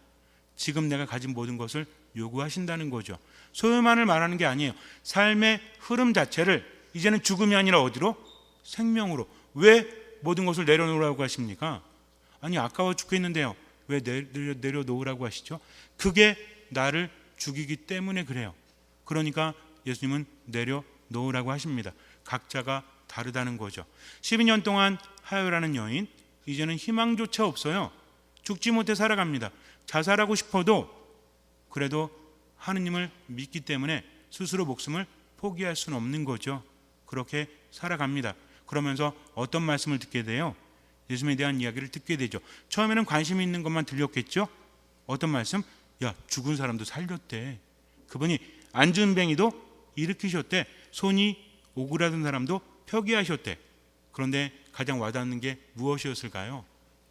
지금 내가 가진 모든 것을 요구하신다는 거죠. 소유만을 말하는 게 아니에요. 삶의 흐름 자체를 이제는 죽음이 아니라 어디로? 생명으로. 왜 모든 것을 내려놓으라고 하십니까? 아니 아까워 죽겠는데요. 왜 내려놓으라고 하시죠? 그게 나를 죽이기 때문에 그래요. 그러니까 예수님은 내려놓으라고 하십니다. 각자가 다르다는 거죠. 12년 동안 하여라는 여인, 이제는 희망조차 없어요. 죽지 못해 살아갑니다. 자살하고 싶어도 그래도 하느님을 믿기 때문에 스스로 목숨을 포기할 수는 없는 거죠. 그렇게 살아갑니다. 그러면서 어떤 말씀을 듣게 돼요? 예수님에 대한 이야기를 듣게 되죠. 처음에는 관심이 있는 것만 들렸겠죠? 어떤 말씀? 야, 죽은 사람도 살렸대. 그분이 앉은 뱅이도 일으키셨대. 손이 오그라든 사람도 표기하셨대. 그런데 가장 와닿는 게 무엇이었을까요?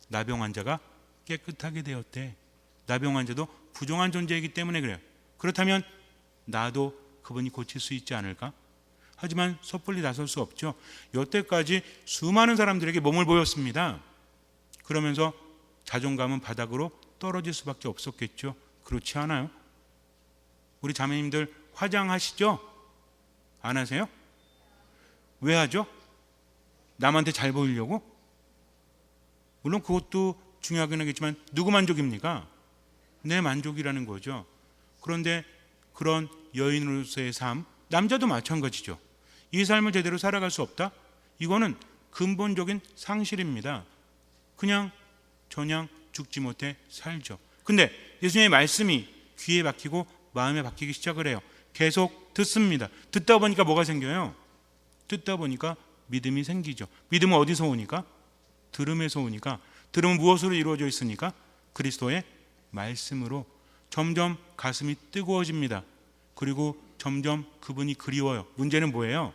나병 환자가 깨끗하게 되었대. 나병 환자도 부정한 존재이기 때문에 그래요. 그렇다면 나도 그분이 고칠 수 있지 않을까? 하지만 섣불리 나설 수 없죠. 여태까지 수많은 사람들에게 몸을 보였습니다. 그러면서 자존감은 바닥으로 떨어질 수밖에 없었겠죠. 그렇지 않아요? 우리 자매님들 화장하시죠? 안 하세요? 왜 하죠? 남한테 잘 보이려고? 물론 그것도 중요하긴 하겠지만 누구 만족입니까? 내 만족이라는 거죠. 그런데 그런 여인으로서의 삶, 남자도 마찬가지죠. 이 삶을 제대로 살아갈 수 없다? 이거는 근본적인 상실입니다. 그냥 죽지 못해 살죠. 근데 예수님의 말씀이 귀에 박히고 마음에 박히기 시작을 해요. 계속 듣습니다. 듣다 보니까 뭐가 생겨요? 듣다 보니까 믿음이 생기죠. 믿음은 어디서 오니까? 들음에서 오니까. 들음은 무엇으로 이루어져 있으니까? 그리스도의 말씀으로. 점점 가슴이 뜨거워집니다. 그리고 점점 그분이 그리워요. 문제는 뭐예요?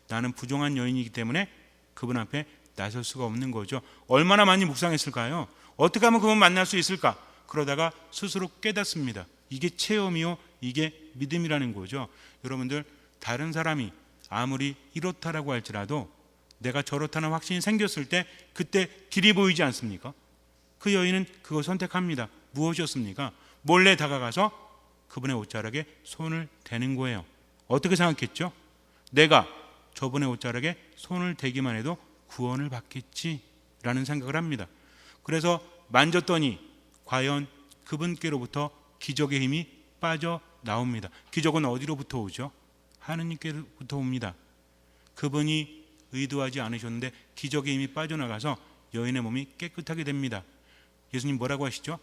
나는 부정한 여인이기 때문에 그분 앞에 나설 수가 없는 거죠. 얼마나 많이 묵상했을까요? 어떻게 하면 그분 만날 수 있을까? 그러다가 스스로 깨닫습니다. 이게 체험이요, 이게 믿음이라는 거죠. 여러분들, 다른 사람이 아무리 이렇다라고 할지라도 내가 저렇다는 확신이 생겼을 때 그때 길이 보이지 않습니까? 그 여인은 그거 선택합니다. 무엇이었습니까? 몰래 다가가서 그분의 옷자락에 손을 대는 거예요. 어떻게 생각했죠? 내가 저분의 옷자락에 손을 대기만 해도 구원을 받겠지라는 생각을 합니다. 그래서 만졌더니 과연 그분께로부터 기적의 힘이 빠져나옵니다. 기적은 어디로부터 오죠? 하느님께로부터 옵니다. 그분이 의도하지 않으셨는데 기적의 힘이 빠져나가서 여인의 몸이 깨끗하게 됩니다. 예수님 뭐라고 하시죠?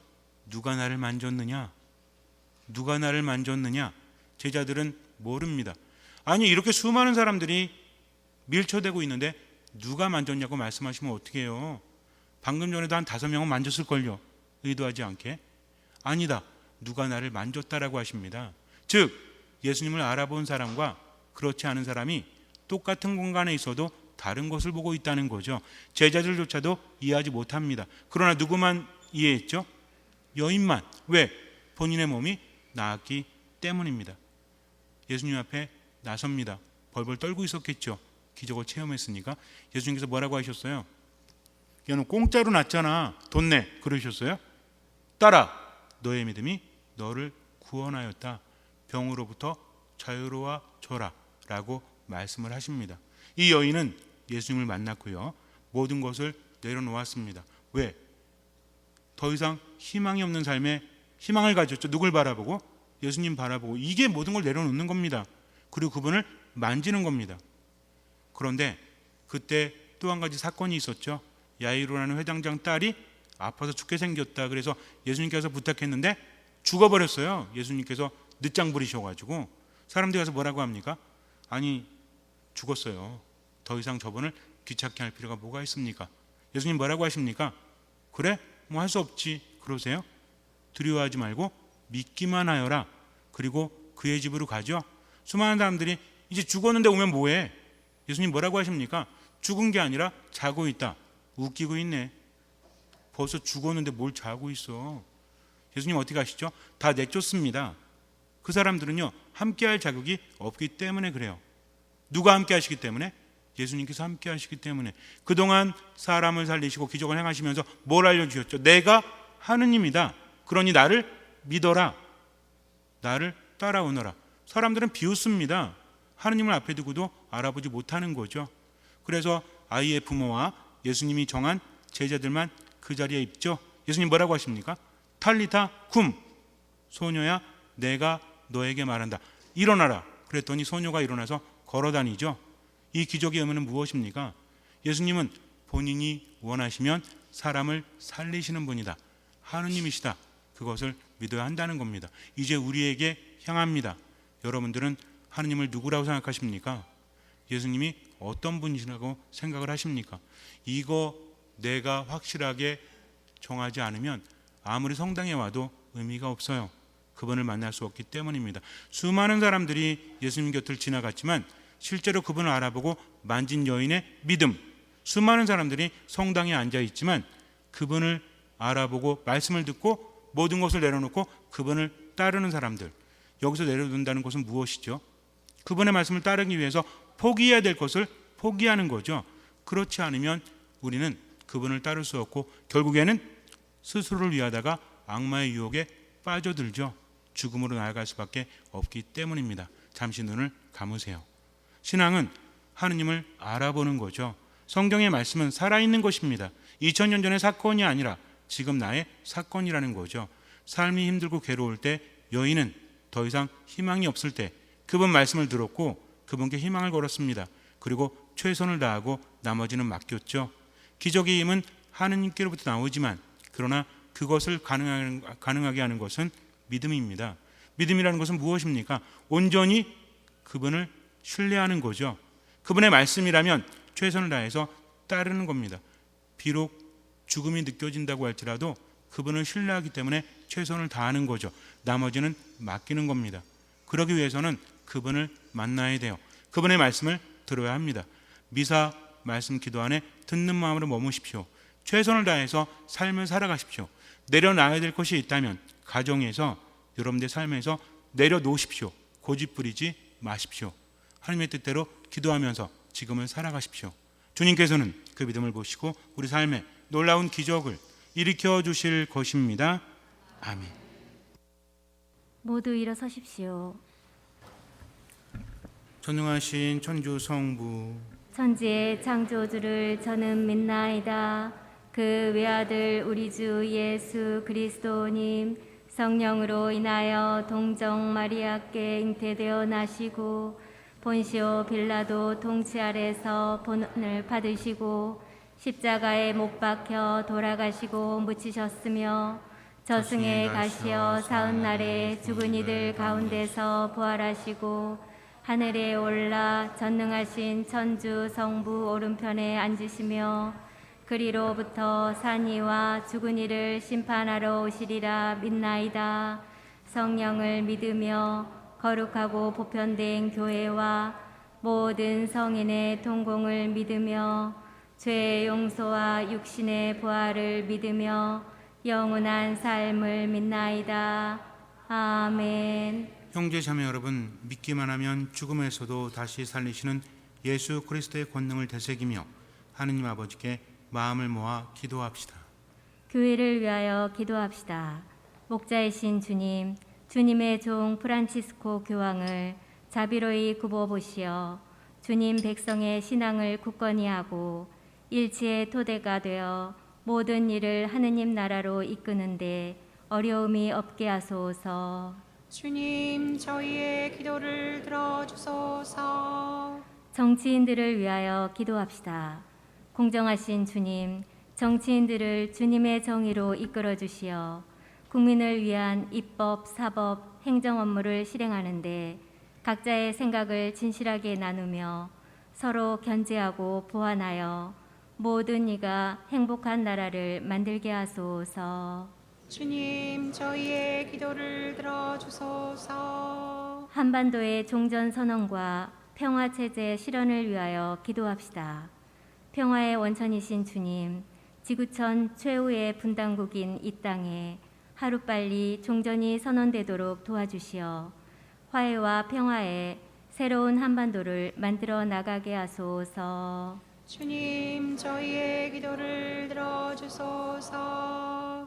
누가 나를 만졌느냐? 누가 나를 만졌느냐? 제자들은 모릅니다. 아니, 이렇게 수많은 사람들이 밀쳐대고 있는데 누가 만졌냐고 말씀하시면 어떻게 해요? 방금 전에도 한 5명은 만졌을걸요. 의도하지 않게. 아니다, 누가 나를 만졌다라고 하십니다. 즉 예수님을 알아본 사람과 그렇지 않은 사람이 똑같은 공간에 있어도 다른 것을 보고 있다는 거죠. 제자들조차도 이해하지 못합니다. 그러나 누구만 이해했죠? 여인만. 왜? 본인의 몸이 나았기 때문입니다. 예수님 앞에 나섭니다. 벌벌 떨고 있었겠죠. 기적을 체험했으니까 예수님께서 뭐라고 하셨어요? 얘는 공짜로 났잖아. 돈 내. 그러셨어요? 따라 너의 믿음이 너를 구원하였다. 병으로부터 자유로워져라 라고 말씀을 하십니다. 이 여인은 예수님을 만났고요. 모든 것을 내려놓았습니다. 왜? 더 이상 희망이 없는 삶에 희망을 가졌죠. 누굴 바라보고? 예수님 바라보고. 이게 모든 걸 내려놓는 겁니다. 그리고 그분을 만지는 겁니다. 그런데 그때 또 한 가지 사건이 있었죠. 야이로라는 회당장 딸이 아파서 죽게 생겼다. 그래서 예수님께서 부탁했는데 죽어버렸어요. 예수님께서 늦장 부리셔가지고. 사람들이 가서 뭐라고 합니까? 아니, 죽었어요. 더 이상 저분을 귀찮게 할 필요가 뭐가 있습니까? 예수님 뭐라고 하십니까? 그래? 뭐 할 수 없지. 그러세요? 두려워하지 말고 믿기만 하여라. 그리고 그의 집으로 가죠. 수많은 사람들이 이제 죽었는데 오면 뭐해? 예수님 뭐라고 하십니까? 죽은 게 아니라 자고 있다. 웃기고 있네. 벌써 죽었는데 뭘 자고 있어. 예수님 어떻게 하시죠? 다 내쫓습니다. 그 사람들은요, 함께할 자격이 없기 때문에 그래요. 누가 함께 하시기 때문에? 예수님께서 함께 하시기 때문에. 그동안 사람을 살리시고 기적을 행하시면서 뭘 알려주셨죠? 내가 하느님이다. 그러니 나를 믿어라. 나를 따라오너라. 사람들은 비웃습니다. 하느님을 앞에 두고도 알아보지 못하는 거죠. 그래서 아이의 부모와 예수님이 정한 제자들만 그 자리에 있죠. 예수님 뭐라고 하십니까? 탈리타 쿰. 소녀야 내가 너에게 말한다. 일어나라. 그랬더니 소녀가 일어나서 걸어다니죠. 이 기적의 의미는 무엇입니까? 예수님은 본인이 원하시면 사람을 살리시는 분이다. 하느님이시다. 그것을 믿어야 한다는 겁니다. 이제 우리에게 향합니다. 여러분들은 하느님을 누구라고 생각하십니까? 예수님이 어떤 분이시라고 생각을 하십니까? 이거 내가 확실하게 정하지 않으면 아무리 성당에 와도 의미가 없어요. 그분을 만날 수 없기 때문입니다. 수많은 사람들이 예수님 곁을 지나갔지만 실제로 그분을 알아보고 만진 여인의 믿음, 수많은 사람들이 성당에 앉아 있지만 그분을 알아보고 말씀을 듣고 모든 것을 내려놓고 그분을 따르는 사람들, 여기서 내려둔다는 것은 무엇이죠? 그분의 말씀을 따르기 위해서 포기해야 될 것을 포기하는 거죠. 그렇지 않으면 우리는 그분을 따를 수 없고 결국에는 스스로를 위하다가 악마의 유혹에 빠져들죠. 죽음으로 나아갈 수밖에 없기 때문입니다. 잠시 눈을 감으세요. 신앙은 하느님을 알아보는 거죠. 성경의 말씀은 살아있는 것입니다. 2000년 전의 사건이 아니라 지금 나의 사건이라는 거죠. 삶이 힘들고 괴로울 때, 여인은 더 이상 희망이 없을 때 그분 말씀을 들었고 그분께 희망을 걸었습니다. 그리고 최선을 다하고 나머지는 맡겼죠. 기적의 힘은 하느님께로부터 나오지만 그러나 그것을 가능하게 하는 것은 믿음입니다. 믿음이라는 것은 무엇입니까? 온전히 그분을 신뢰하는 거죠. 그분의 말씀이라면 최선을 다해서 따르는 겁니다. 비록 죽음이 느껴진다고 할지라도 그분을 신뢰하기 때문에 최선을 다하는 거죠. 나머지는 맡기는 겁니다. 그러기 위해서는 그분을 만나야 돼요. 그분의 말씀을 들어야 합니다. 미사 말씀 기도 안에 듣는 마음으로 머무십시오. 최선을 다해서 삶을 살아가십시오. 내려놔야 될 것이 있다면 가정에서, 여러분들 삶에서 내려놓으십시오. 고집 부리지 마십시오. 하나님의 뜻대로 기도하면서 지금을 살아가십시오. 주님께서는 그 믿음을 보시고 우리 삶에 놀라운 기적을 일으켜 주실 것입니다. 아멘. 모두 일어서십시오. 전능하신 천주 성부, 천지의 창조주를 저는 믿나이다. 그 외아들 우리 주 예수 그리스도님, 성령으로 인하여 동정 마리아께 잉태되어 나시고 본시오 빌라도 통치 아래서 본을 받으시고 십자가에 못 박혀 돌아가시고 묻히셨으며 저승에 가시어 사흘날에 죽은 이들 가운데서 부활하시고 하늘에 올라 전능하신 천주 성부 오른편에 앉으시며 그리로부터 산 이와 죽은 이를 심판하러 오시리라 믿나이다. 성령을 믿으며 거룩하고 보편된 교회와 모든 성인의 동공을 믿으며 죄의 용서와 육신의 부활을 믿으며 영원한 삶을 믿나이다. 아멘. 형제 자매 여러분, 믿기만 하면 죽음에서도 다시 살리시는 예수 그리스도의 권능을 되새기며 하느님 아버지께 마음을 모아 기도합시다. 교회를 위하여 기도합시다. 목자이신 주님, 주님의 종 프란치스코 교황을 자비로이 굽어보시어 주님 백성의 신앙을 굳건히 하고 일치의 토대가 되어 모든 일을 하느님 나라로 이끄는데 어려움이 없게 하소서. 주님 저희의 기도를 들어주소서. 정치인들을 위하여 기도합시다. 공정하신 주님, 정치인들을 주님의 정의로 이끌어 주시어 국민을 위한 입법, 사법, 행정 업무를 실행하는데 각자의 생각을 진실하게 나누며 서로 견제하고 보완하여 모든 이가 행복한 나라를 만들게 하소서. 주님 저희의 기도를 들어주소서. 한반도의 종전 선언과 평화 체제 실현을 위하여 기도합시다. 평화의 원천이신 주님, 지구촌 최후의 분당국인 이 땅에 하루빨리 종전이 선언되도록 도와주시어 화해와 평화의 새로운 한반도를 만들어 나가게 하소서. 주님 저희의 기도를 들어주소서.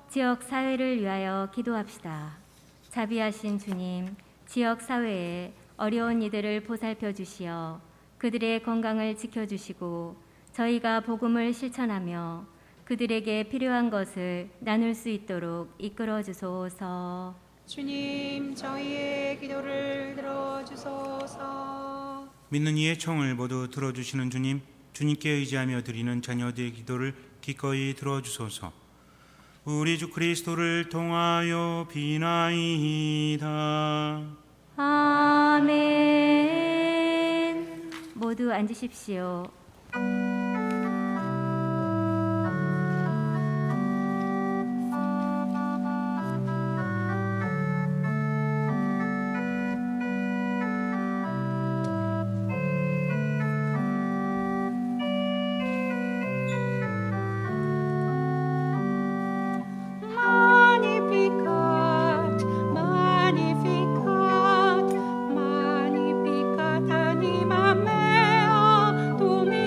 지역 사회를 위하여 기도합시다. 자비하신 주님, 지역 사회에 어려운 이들을 보살펴 주시어 그들의 건강을 지켜주시고 저희가 복음을 실천하며 그들에게 필요한 것을 나눌 수 있도록 이끌어 주소서. 주님 저희의 기도를 들어주소서. 믿는 이의 청을 모두 들어주시는 주님, 주님께 의지하며 드리는 자녀들의 기도를 기꺼이 들어주소서. 우리 주 그리스도를 통하여 비나이다. 아멘. 모두 앉으십시오. Magnificat, Magnificat, Magnificat anima mea, Domini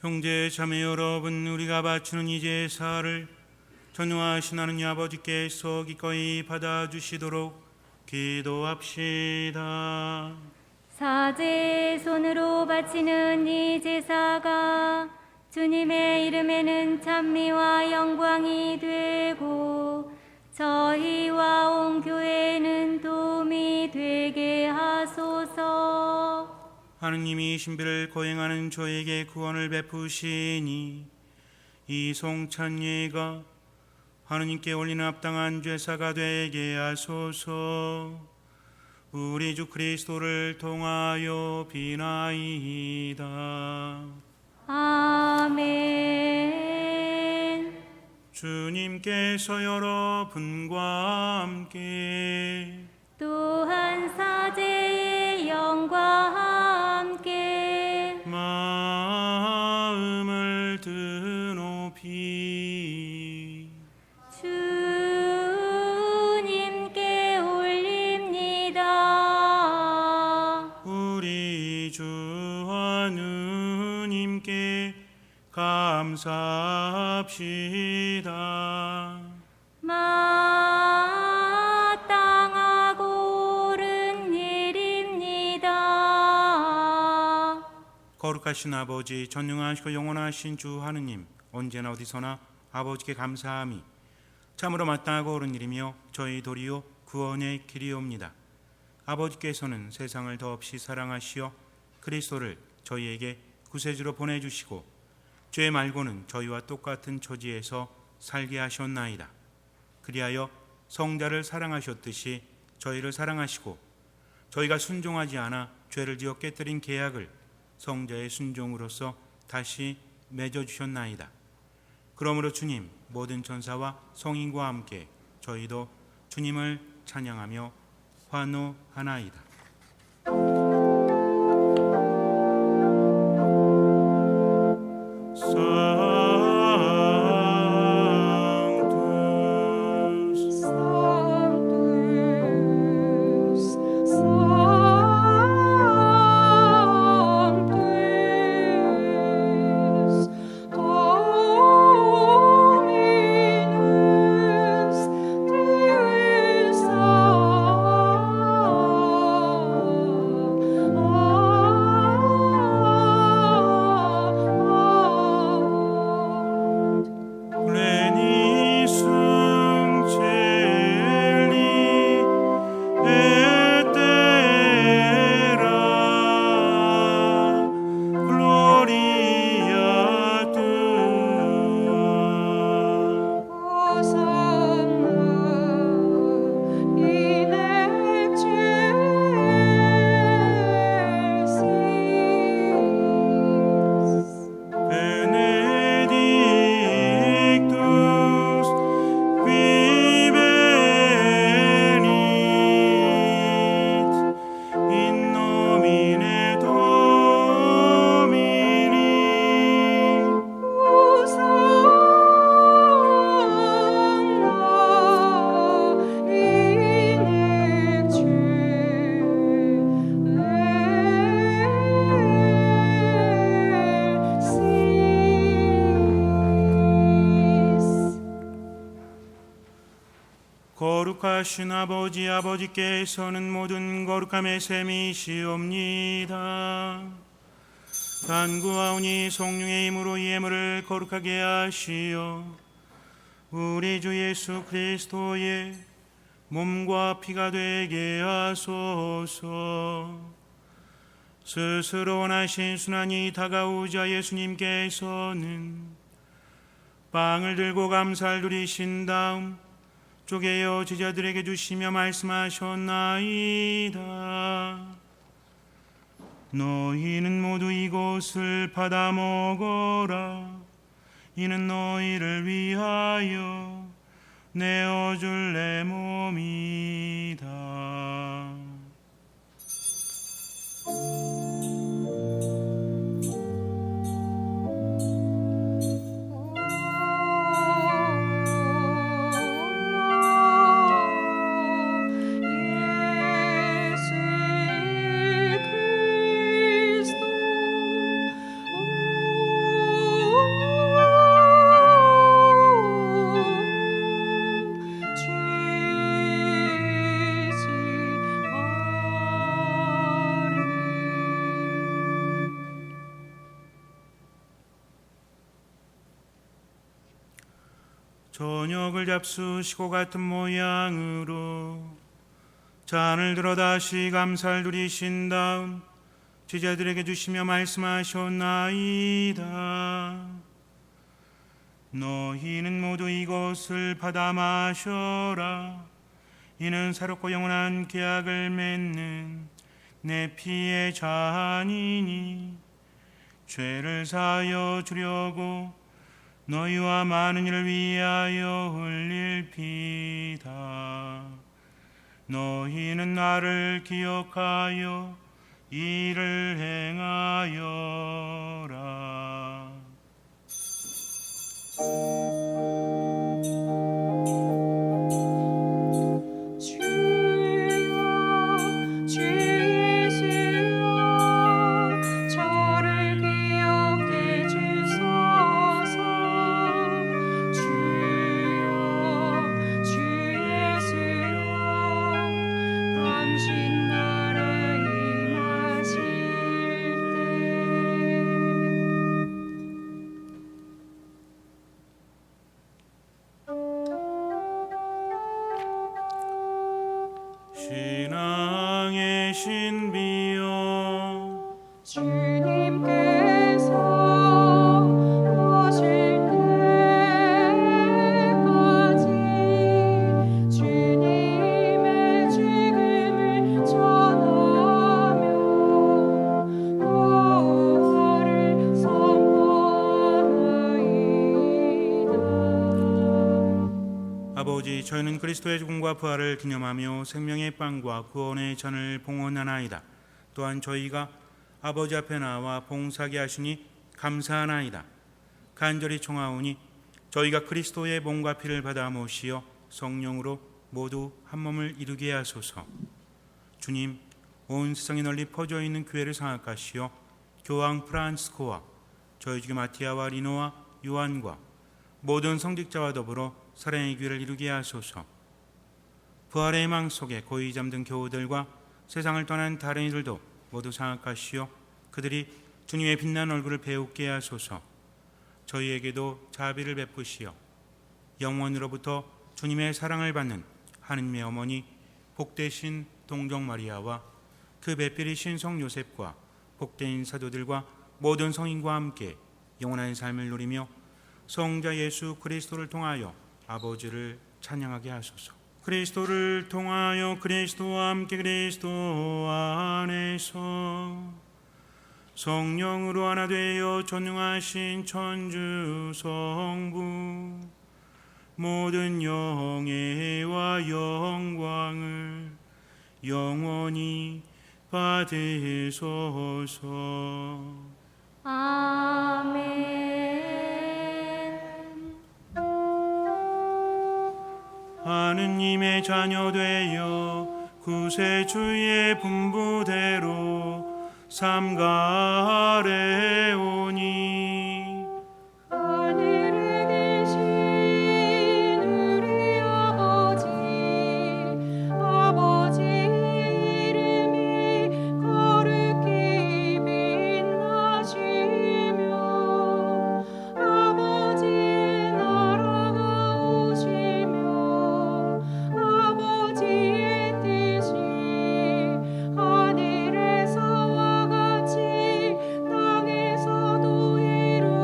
형제 자매 여러분, 우리가 바치는 이 제사를 전능하신 하나님 아버지께서 기꺼이 받아주시도록 기도합시다. 사제의 손으로 바치는 이 제사가 주님의 이름에는 찬미와 영광이 되고 저희와 온 교회에는 도움이 되게 하소서. 하느님이 신비를 거행하는 저에게 구원을 베푸시니 이 송찬 예가 하느님께 올리는 합당한 제사가 되게 하소서. 우리 주 그리스도를 통하여 비나이다. 아멘. 주님께서 여러분과 함께 또한 사제의 영과 함께 마음을 드높이 주님께 올립니다. 우리 주 하느님께 감사합시다. 마땅하고 옳은 일입니다. 거룩하신 아버지, 전능하시고 영원하신 주 하느님, 언제나 어디서나 아버지께 감사함이 참으로 마땅하고 옳은 일이며 저희 도리요 구원의 길이옵니다. 아버지께서는 세상을 더없이 사랑하시어 그리스도를 저희에게 구세주로 보내주시고 죄 말고는 저희와 똑같은 처지에서 살게 하셨나이다. 그리하여 성자를 사랑하셨듯이 저희를 사랑하시고 저희가 순종하지 않아 죄를 지어 깨뜨린 계약을 성자의 순종으로서 다시 맺어주셨나이다. 그러므로 주님, 모든 천사와 성인과 함께 저희도 주님을 찬양하며 환호하나이다. 거룩하신 아버지, 아버지께서는 모든 거룩함의 셈이시옵니다. 간구하오니 성령의 힘으로 이 예물을 거룩하게 하시어 우리 주 예수 그리스도의 몸과 피가 되게 하소서. 스스로 원하신 순환이 다가오자 예수님께서는 빵을 들고 감사를 드리신 다음 쪼개어 제자들에게 주시며 말씀하셨나이다. 너희는 모두 이것을 받아 먹어라. 이는 너희를 위하여 내어줄 내 몸이다. 저녁을 잡수시고 같은 모양으로 잔을 들어 다시 감사를 드리신 다음 제자들에게 주시며 말씀하셨나이다. 너희는 모두 이것을 받아 마셔라. 이는 새롭고 영원한 계약을 맺는 내 피의 잔이니 죄를 사하여 주려고 너희와 많은 이를 위하여 흘릴 피다. 너희는 나를 기억하여 이를 행하여라. 주여 주 예수여 저를 기억해 주소서. 주여 주 예수여 당신 나라 임하실 신앙의 신비여 주님께서 오실 때까지 주님의 죽음을 전하며 부활을 선포하나이다. 아버지, 저희는 그리스도의 죽음과 부활을 기념하며 생명의 빵과 구원의 잔을 봉헌하나이다. 또한 저희가 아버지 앞에 나와 봉사하게 하시니 감사하나이다. 간절히 청하오니 저희가 그리스도의 몸과 피를 받아 모시어 성령으로 모두 한 몸을 이루게 하소서. 주님, 온 세상에 널리 퍼져 있는 교회를 장악하시어 교황 프란스코와 저희 주교 마티아와 리노와 요한과 모든 성직자와 더불어 사랑의 교회를 이루게 하소서. 부활의 희망 속에 고이 잠든 교우들과 세상을 떠난 다른 이들도 모두 장악하시어 그들이 주님의 빛난 얼굴을 배우게 하소서. 저희에게도 자비를 베푸시어 영원으로부터 주님의 사랑을 받는 하느님의 어머니 복되신 동정 마리아와 그 배필이신 성 요셉과 복된 사도들과 모든 성인과 함께 영원한 삶을 누리며 성자 예수 그리스도를 통하여 아버지를 찬양하게 하소서. 그리스도를 통하여 그리스도와 함께 그리스도 안에서 성령으로 하나 되어 전능하신 천주 성부 모든 영예와 영광을 영원히 받으소서. 아멘. 하느님의 자녀 되어 구세주의 분부대로 삼가하래오니 하늘에 계신 우리 아버지의 이름이 거룩히 빛나시며 아버지의 나라가 오시며 아버지의 뜻이 하늘에서와 같이 땅에서도 이루어지소서.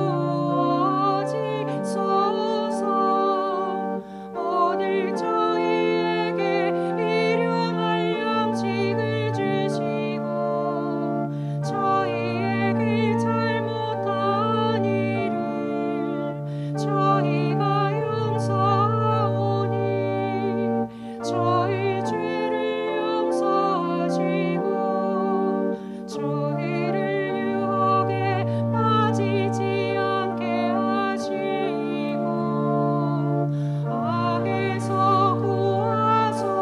오늘 저희에게 일용할 양식을 주시고 저희에게 잘못한 일을 저희가 용서하오니 저희 죄를 용서하시고 저희를 유혹에 빠지지 않게 하시고 악에서 구하소서.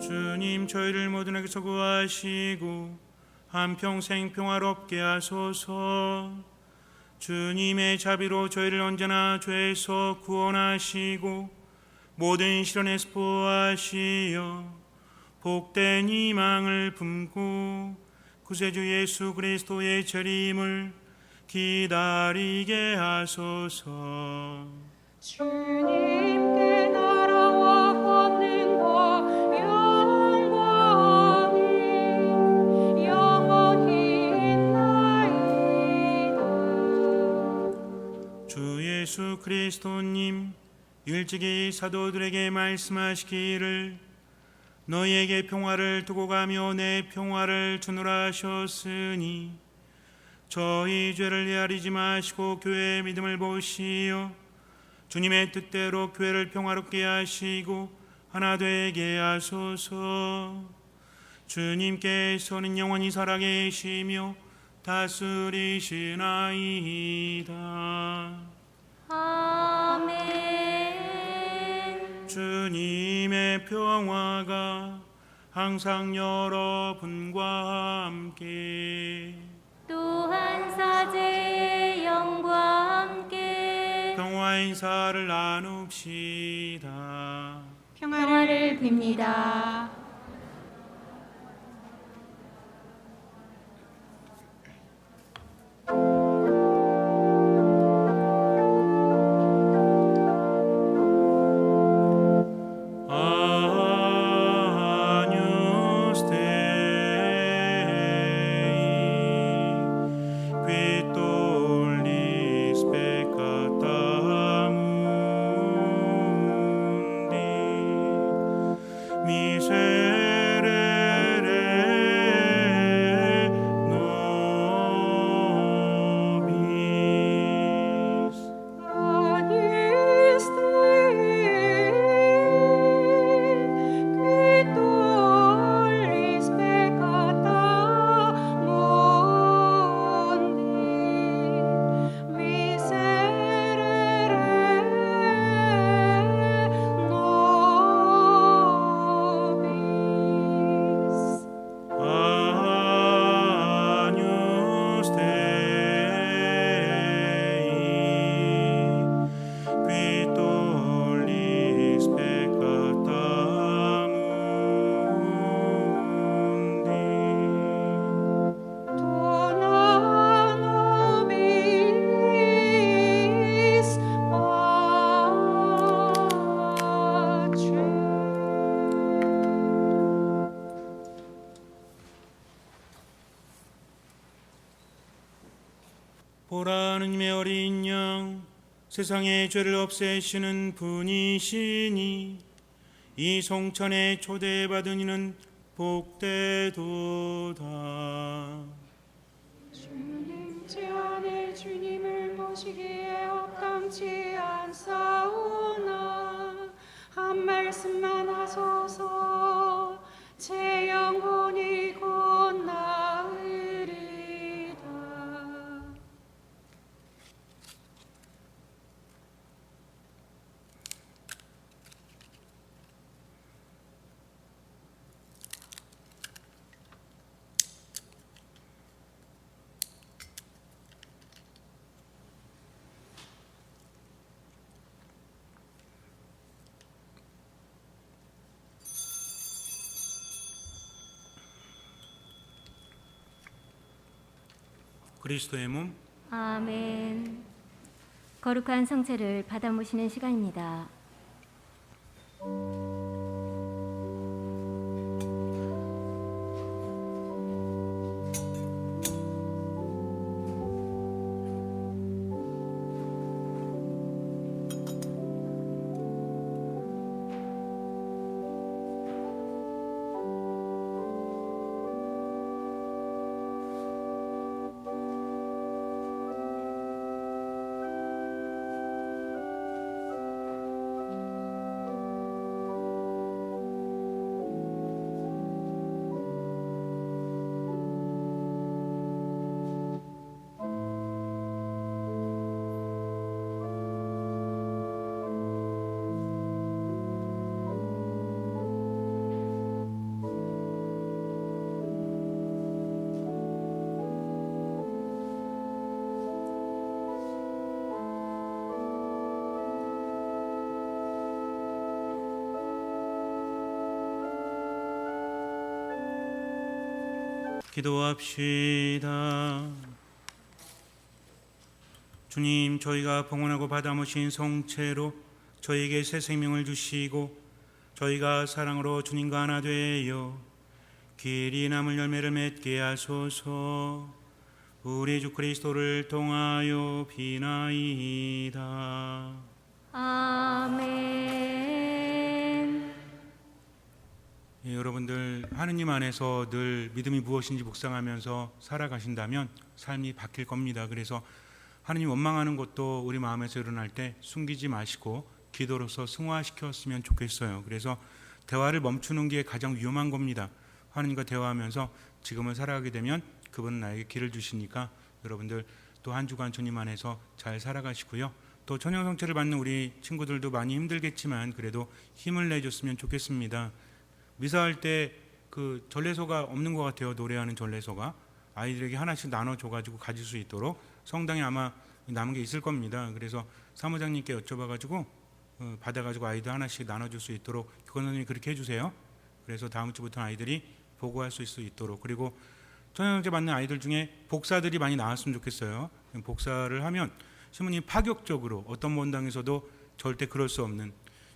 주님, 저희를 모든 악에서 구하시고 한평생 평화롭게 하소서. 주님의 자비로 저희를 언제나 죄에서 구원하시고 모든 시련에서 보호하시어 복된 희망을 품고 구세주 예수 그리스도의 재림을 기다리게 하소서. 주님께 나라와 권능과 영광이 영원히 있나이다. 주 예수 그리스도님 일찍이 사도들에게 말씀하시기를 너희에게 평화를 두고 가며 내 평화를 주노라 하셨으니 저희 죄를 헤아리지 마시고 교회의 믿음을 보시어 주님의 뜻대로 교회를 평화롭게 하시고 하나 되게 하소서. 주님께서는 영원히 살아계시며 다스리시나이다. 아멘. 주님의 평화가 항상 여러분과 함께 또한 사제의 영과 함께 평화 인사를 나눕시다. 평화를 빕니다. Agnus Dei, qui tollis peccata mundi, miserere nobis. Agnus Dei, qui tollis peccata mundi, miserere nobis. Agnus Dei, qui tollis peccata mundi. Dona nobis pacem. 보라 하느님의 어린 양 세상의 죄를 없애시는 분이시니 이 성찬에 초대받은 이는 복되도다. 주님 제 안에 주님을 모시기에 합당치 않사오나 한 말씀만 하소서 제 영혼이 곧 나으리다. 그리스도의 몸 아멘. 거룩한 성체를 받아 모시는 시간입니다. 기도합시다. 주님, 저희가 봉헌하고 받아모신 성체로 저희에게 새 생명을 주시고 저희가 사랑으로 주님과 하나 되어 길이 남을 열매를 맺게 하소서. 우리 주 그리스도를 통하여 비나이다. 아멘. 예, 여러분들 하느님 안에서 늘 믿음이 무엇인지 묵상하면서 살아가신다면 삶이 바뀔 겁니다. 그래서 하느님 원망하는 것도 우리 마음에서 일어날 때 숨기지 마시고 기도로서 승화시켰으면 좋겠어요. 그래서 대화를 멈추는 게 가장 위험한 겁니다. 하느님과 대화하면서 지금을 살아가게 되면 그분은 나에게 길을 주시니까 여러분들 또 한 주간 주님 안에서 잘 살아가시고요. 또 천연성체를 받는 우리 친구들도 많이 힘들겠지만 그래도 힘을 내줬으면 좋겠습니다. 미사할 때 그 전래서가 없는 것 같아요. 노래하는 전래서가 아이들에게 하나씩 나눠줘가지고 가질 수 있도록 성당에 아마 남은 게 있을 겁니다. 그래서 사무장님께 여쭤봐가지고 받아가지고 아이들 하나씩 나눠줄 수 있도록 교권 선생님이 그렇게 해주세요. 그래서 다음 주부터 아이들이 보고할 수 있도록. 그리고 천연성체 받는 아이들 중에 복사들이 많이 나왔으면 좋겠어요. 복사를 하면 신부님 파격적으로 어떤 본당에서도 절대 그럴 수 없는,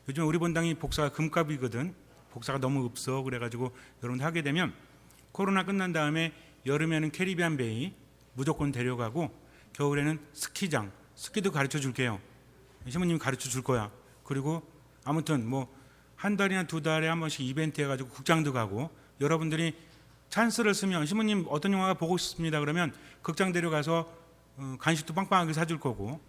요즘 우리 본당이 복사가 금값이거든. 복사가 너무 없어. 그래가지고 여러분 하게 되면 코로나 끝난 다음에 여름에는 캐리비안 베이 무조건 데려가고 겨울에는 스키장, 스키도 가르쳐 줄게요. 신부님이 가르쳐 줄 거야. 그리고 아무튼 뭐 한 달이나 두 달에 한 번씩 이벤트 해가지고 극장도 가고, 여러분들이 찬스를 쓰면 신부님 어떤 영화가 보고 싶습니다 그러면 극장 데려가서 간식도 빵빵하게 사줄 거고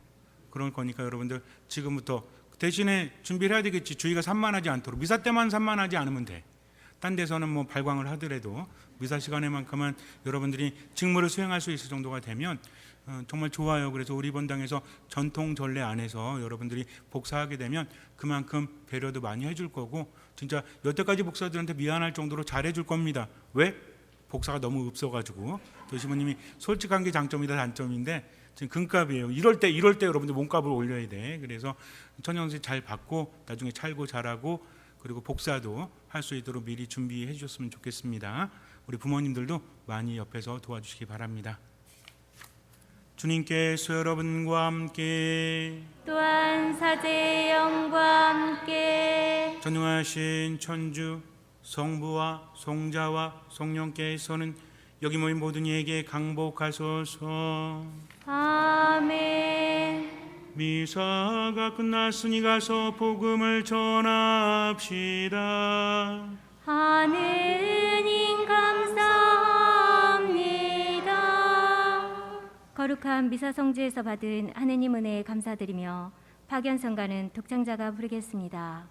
그럴 거니까 여러분들 지금부터 대신에 준비를 해야 되겠지. 주의가 산만하지 않도록 미사 때만 산만하지 않으면 돼. 딴 데서는 뭐 발광을 하더라도 미사 시간에만큼은 여러분들이 직무를 수행할 수 있을 정도가 되면 정말 좋아요. 그래서 우리 본당에서 전통 전례 안에서 여러분들이 복사하게 되면 그만큼 배려도 많이 해줄 거고 진짜 여태까지 복사들한테 미안할 정도로 잘해줄 겁니다. 왜? 복사가 너무 없어가지고. 또 시부님이 솔직한 게 장점이다 단점인데 지금 금값이에요. 이럴 때 여러분들 몸값을 올려야 돼. 그래서 천연세 잘 받고 나중에 찰고 잘하고 그리고 복사도 할 수 있도록 미리 준비해 주셨으면 좋겠습니다. 우리 부모님들도 많이 옆에서 도와주시기 바랍니다. 주님께서 여러분과 함께 또한 사제의 영과 함께 전능하신 천주 성부와 성자와 성령께서는 여기 모인 모든 이에게 강복하소서. 아멘. 미사가 끝났으니 가서 복음을 전합시다. 하느님 감사합니다. 거룩한 미사 성지에서 받은 하느님 은혜에 감사드리며 박연성가는 독창자가 부르겠습니다.